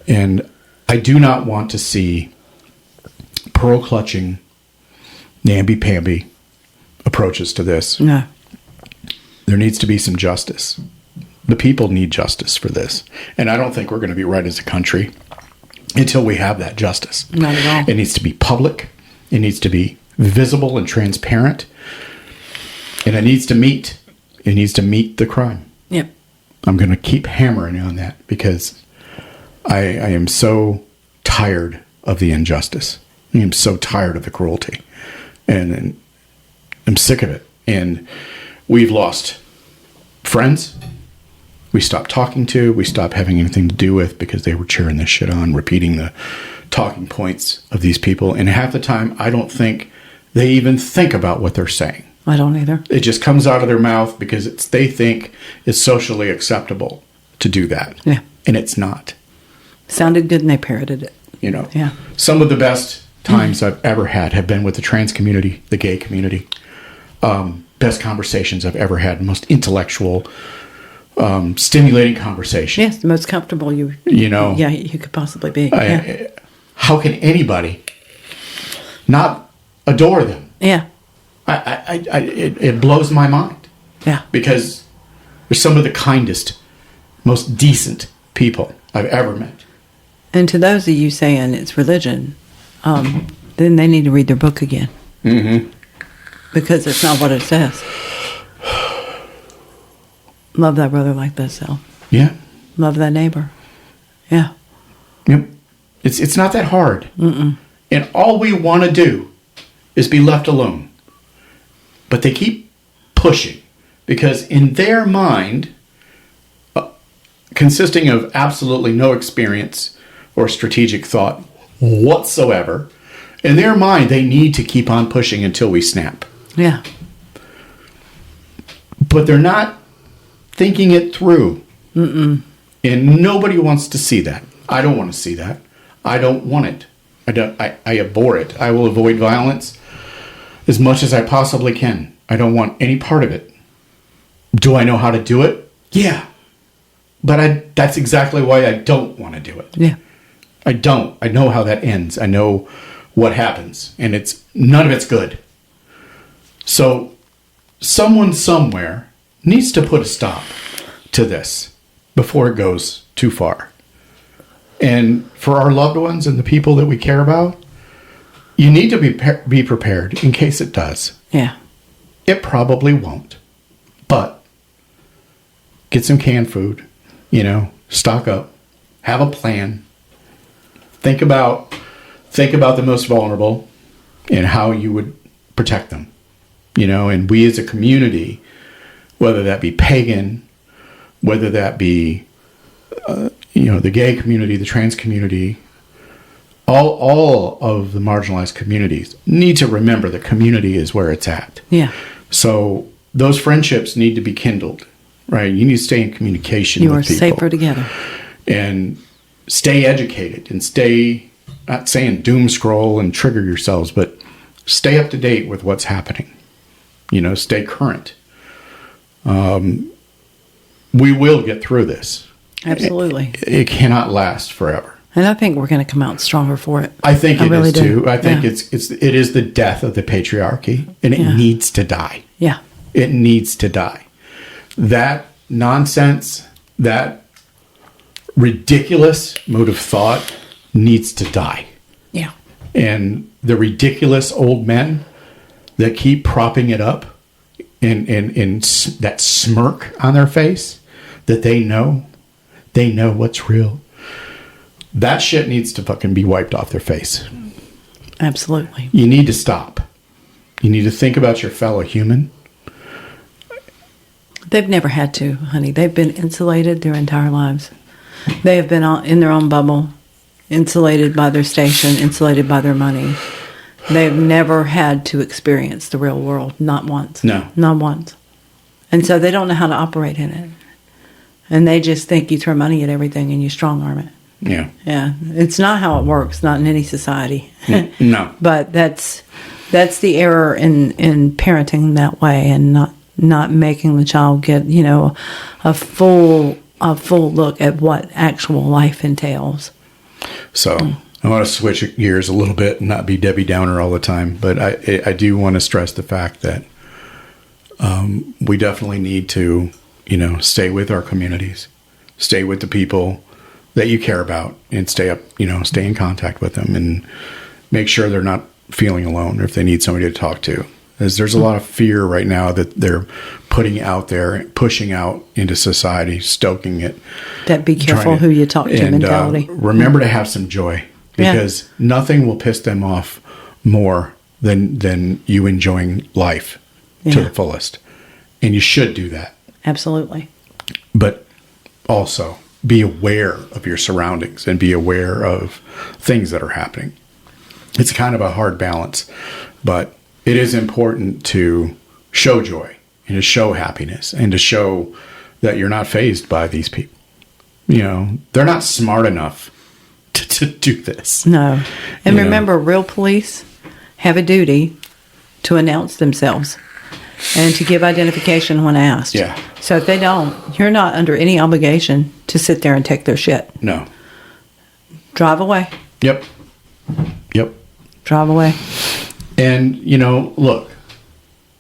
And I do not want to see pearl clutching, namby-pamby approaches to this. No. There needs to be some justice. The people need justice for this. And I don't think we're going to be right as a country until we have that justice. Not at all. It needs to be public. It needs to be visible and transparent. And it needs to meet the crime. Yep. I'm going to keep hammering on that because I am so tired of the injustice. I am so tired of the cruelty. And I'm sick of it. And we've lost friends. We stopped talking to. We stopped having anything to do with because they were cheering this shit on, repeating the talking points of these people. And half the time, I don't think they even think about what they're saying. I don't either. It just comes out of their mouth because they think it's socially acceptable to do that. Yeah. And it's not. Sounded good and they parroted it. Yeah. Some of the best times I've ever had have been with the trans community, the gay community. Best conversations I've ever had, most intellectual, stimulating conversation. Yes, the most comfortable you could possibly be. How can anybody not adore them? Yeah. It blows my mind. Yeah. Because they're some of the kindest, most decent people I've ever met. And to those of you saying it's religion, then they need to read their book again. Mm-hmm. Because it's not what it says. Love thy brother like thyself. Yeah. Love thy neighbor. Yeah. Yep. It's not that hard. Mm-mm. And all we want to do is be left alone. But they keep pushing. Because in their mind, consisting of absolutely no experience or strategic thought whatsoever, in their mind, they need to keep on pushing until we snap. Yeah. But they're not thinking it through. Mm-mm. And nobody wants to see that. I don't want to see that. I don't want it. I abhor it. I will avoid violence as much as I possibly can. I don't want any part of it. Do I know how to do it? Yeah. But that's exactly why I don't want to do it. Yeah. I don't. I know how that ends. I know what happens. And none of it's good. So someone somewhere needs to put a stop to this before it goes too far. And for our loved ones and the people that we care about, you need to be prepared in case it does. Yeah. It probably won't. But get some canned food, stock up, have a plan. Think about the most vulnerable and how you would protect them. And we as a community, whether that be pagan, whether that be, the gay community, the trans community, all of the marginalized communities need to remember that community is where it's at. Yeah. So those friendships need to be kindled, right? You need to stay in communication with people. You are safer together. And stay educated and stay, not saying doom scroll and trigger yourselves, but stay up to date with what's happening. Stay current. We will get through this. Absolutely. It cannot last forever. And I think we're going to come out stronger for it. I think it really is do. too. I think it is the death of the patriarchy, and it needs to die. Yeah. It needs to die. That nonsense, that ridiculous mode of thought needs to die. Yeah. And the ridiculous old men that keep propping it up in that smirk on their face, that they know what's real. that shit needs to fucking be wiped off their face. Absolutely. You need to stop. You need to think about your fellow human. They've never had to, honey. They've been insulated their entire lives. They have been in their own bubble, insulated by their station, insulated by their money. They've never had to experience the real world, not once. No. Not once. And so they don't know how to operate in it. And they just think you throw money at everything and you strong arm it. Yeah. Yeah. It's not how it works, not in any society. No. But that's the error in parenting that way, and not making the child get, a full look at what actual life entails. So I want to switch gears a little bit and not be Debbie Downer all the time, but I do want to stress the fact that we definitely need to, stay with our communities, stay with the people that you care about, and stay in contact with them, and make sure they're not feeling alone, or if they need somebody to talk to. As there's a lot of fear right now that they're putting out there, pushing out into society, stoking it. That be careful who you talk to mentality. Remember to have some joy, because nothing will piss them off more than you enjoying life to the fullest. And you should do that. Absolutely. But also be aware of your surroundings and be aware of things that are happening. It's kind of a hard balance, but it is important to show joy and to show happiness and to show that you're not fazed by these people. They're not smart enough to do this. No. And remember, real police have a duty to announce themselves and to give identification when asked. Yeah. So if they don't, you're not under any obligation to sit there and take their shit. No. Drive away. Yep. Drive away. And, look,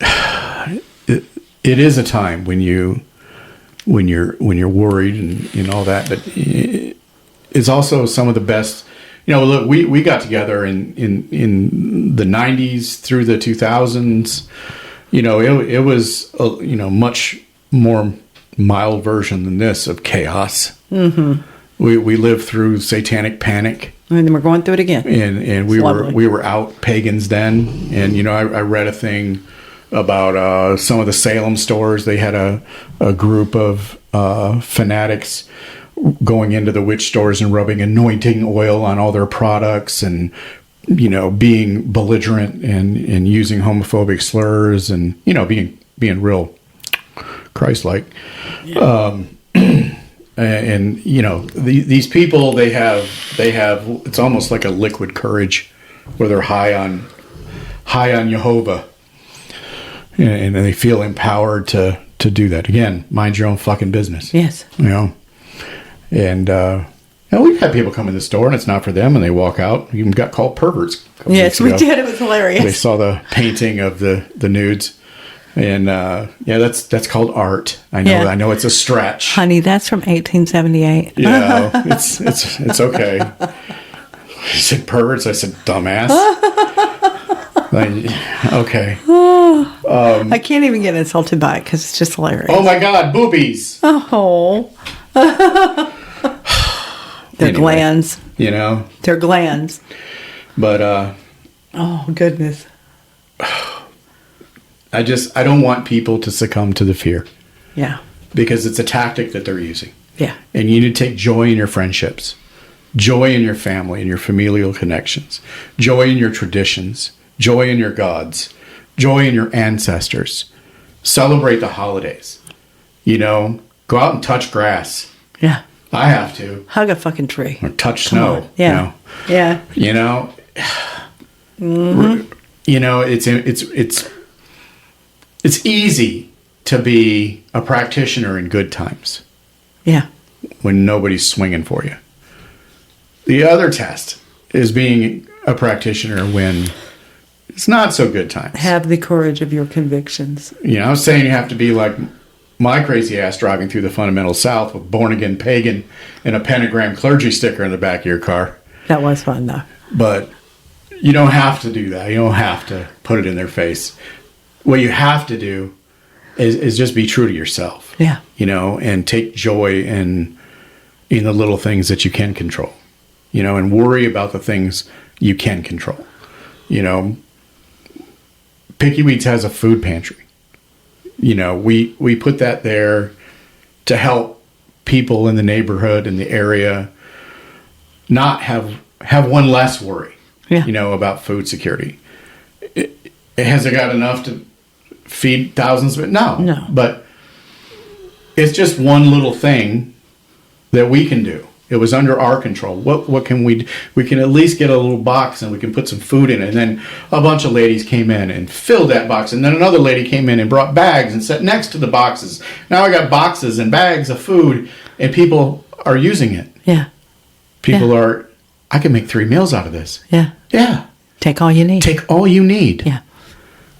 it is a time when you're worried and all that, but it's also some of the best. Look, we got together in the 90s through the 2000s. It was a much more mild version than this of chaos. Mm-hmm. We lived through satanic panic. And then we're going through it again. And we were out pagans then. And I read a thing about some of the Salem stores. They had a group of fanatics going into the witch stores and rubbing anointing oil on all their products, and being belligerent and using homophobic slurs, and being real Christ-like. Yeah. And these people, they have it's almost like a liquid courage, where they're high on Jehovah, and they feel empowered to do that. Again, mind your own fucking business. Yes. And we've had people come in the store and it's not for them, and they walk out. We even got called perverts. Yes, we did. It was hilarious. They saw the painting of the nudes. And that's called art. I know it's a stretch. Honey, that's from 1878. Yeah, it's okay. She said perverts. I said dumbass. Okay. I can't even get insulted by it because it's just hilarious. Oh my God, boobies. Oh. They're glands. They're glands. But oh goodness. I don't want people to succumb to the fear. Yeah. Because it's a tactic that they're using. Yeah. And you need to take joy in your friendships, joy in your family and your familial connections, joy in your traditions, joy in your gods, joy in your ancestors. Celebrate the holidays. Go out and touch grass. Yeah. I have to. Hug a fucking tree. Or touch snow. Yeah. Yeah. Mm-hmm. It's easy to be a practitioner in good times. Yeah. When nobody's swinging for you. The other test is being a practitioner when it's not so good times. Have the courage of your convictions. I was saying you have to be like my crazy ass driving through the fundamental South with born-again pagan and a pentagram clergy sticker in the back of your car. That was fun, though. But you don't have to do that. You don't have to put it in their face. What you have to do is just be true to yourself. Yeah. And take joy in the little things that you can control. and worry about the things you can control. Picky Weeds has a food pantry. We put that there to help people in the neighborhood, in the area, not have one less worry, about food security. Has it got enough to feed thousands of it? No. But it's just one little thing that we can do. It was under our control. What can we do? We can at least get a little box and we can put some food in it. And then a bunch of ladies came in and filled that box. And then another lady came in and brought bags and sat next to the boxes. Now I got boxes and bags of food and people are using it. Yeah. I can make 3 meals out of this. Yeah. Yeah. Take all you need. Take all you need. Yeah.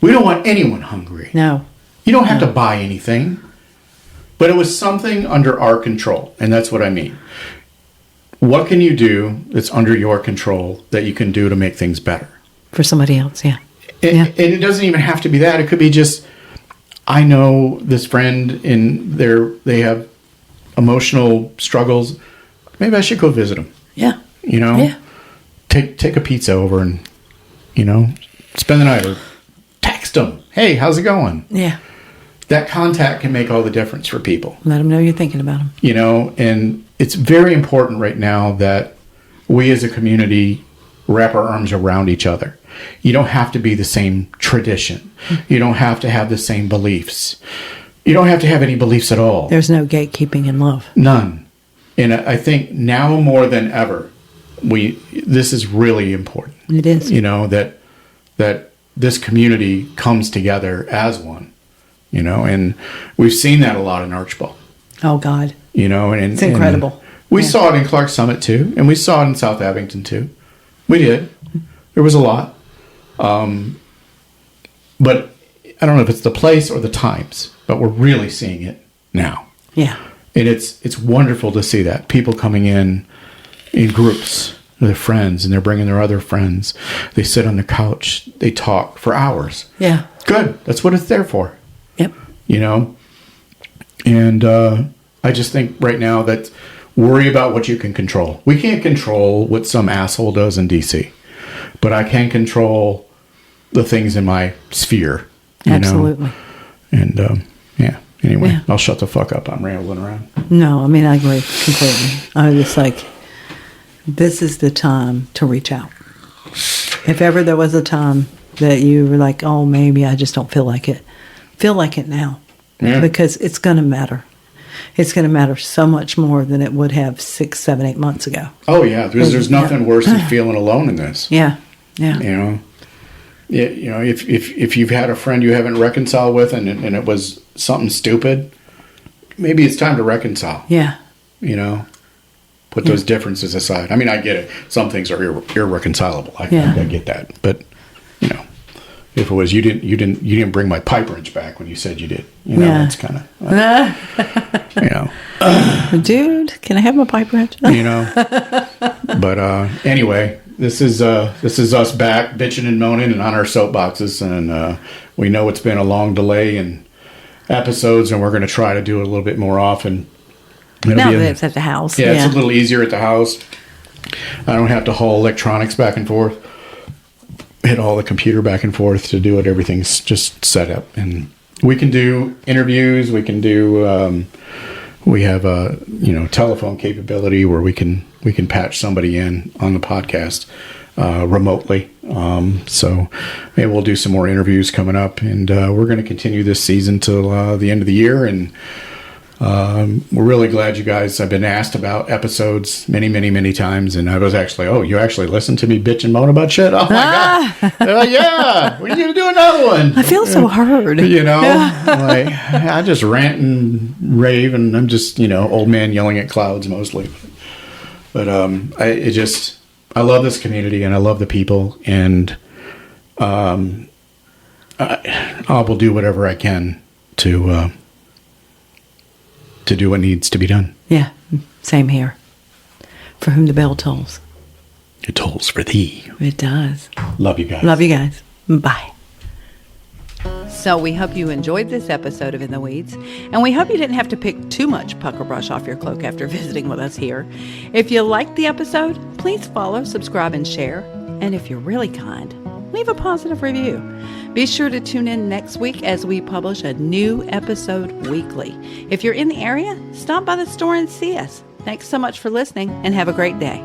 We don't want anyone hungry. No. You don't have to buy anything. But it was something under our control. And that's what I mean. What can you do that's under your control that you can do to make things better? For somebody else, yeah. And it doesn't even have to be that. It could be just, I know this friend they have emotional struggles. Maybe I should go visit them. Yeah. Yeah. Take a pizza over and, spend the night or text them. Hey, how's it going? Yeah. That contact can make all the difference for people. Let them know you're thinking about them. And it's very important right now that we as a community wrap our arms around each other. You don't have to be the same tradition. You don't have to have the same beliefs. You don't have to have any beliefs at all. There's no gatekeeping in love. None. And I think now more than ever, this is really important. It is. That this community comes together as one. And we've seen that a lot in Archbald. Oh, God. And it's incredible. And we saw it in Clark Summit, too. And we saw it in South Abington, too. We did. There was a lot. But I don't know if it's the place or the times, but we're really seeing it now. Yeah. And it's wonderful to see that. People coming in groups with their friends, and they're bringing their other friends. They sit on the couch. They talk for hours. Yeah. Good. That's what it's there for. Yep. And I just think right now that worry about what you can control. We can't control what some asshole does in D.C., but I can control the things in my sphere. Absolutely. And anyway, I'll shut the fuck up. I'm rambling around. No, I mean, I agree completely. I was just like, this is the time to reach out. If ever there was a time that you were like, oh, maybe I just don't feel like it now. Yeah. Because it's going to matter. It's going to matter so much more than it would have 6, 7, 8 months ago. Oh, yeah. There's nothing worse than feeling alone in this. Yeah. Yeah. If you've had a friend you haven't reconciled with and it was something stupid, maybe it's time to reconcile. Yeah. Put those differences aside. I mean, I get it. Some things are irreconcilable. I get that. But, if it was you didn't bring my pipe wrench back when you said you did. That's kind of dude, can I have my pipe wrench? But anyway, this is us back bitching and moaning and on our soapboxes, and we know it's been a long delay in episodes, and we're going to try to do it a little bit more often. Now that it's at the house. Yeah, it's a little easier at the house. I don't have to haul electronics back and forth. Hit all the computer back and forth to do it. Everything's just set up, and we can do interviews. We can do. We have a telephone capability where we can patch somebody in on the podcast remotely. So maybe we'll do some more interviews coming up, and we're going to continue this season till the end of the year. And we're really glad you guys have been asked about episodes many, many, many times. And I was actually, you actually listened to me bitch and moan about shit? Oh, my God. Yeah. When are you going to do another one? I feel so heard. Like, I just rant and rave, and I'm just, old man yelling at clouds mostly. But I love this community, and I love the people. And I will do whatever I can to do what needs to be done. Yeah, same here. For whom the bell tolls. It tolls for thee. It does. Love you guys. Love you guys. Bye. So we hope you enjoyed this episode of In the Weeds, and we hope you didn't have to pick too much pucker brush off your cloak after visiting with us here. If you liked the episode, please follow, subscribe, and share. And if you're really kind, leave a positive review. Be sure to tune in next week as we publish a new episode weekly. If you're in the area, stop by the store and see us. Thanks so much for listening, and have a great day.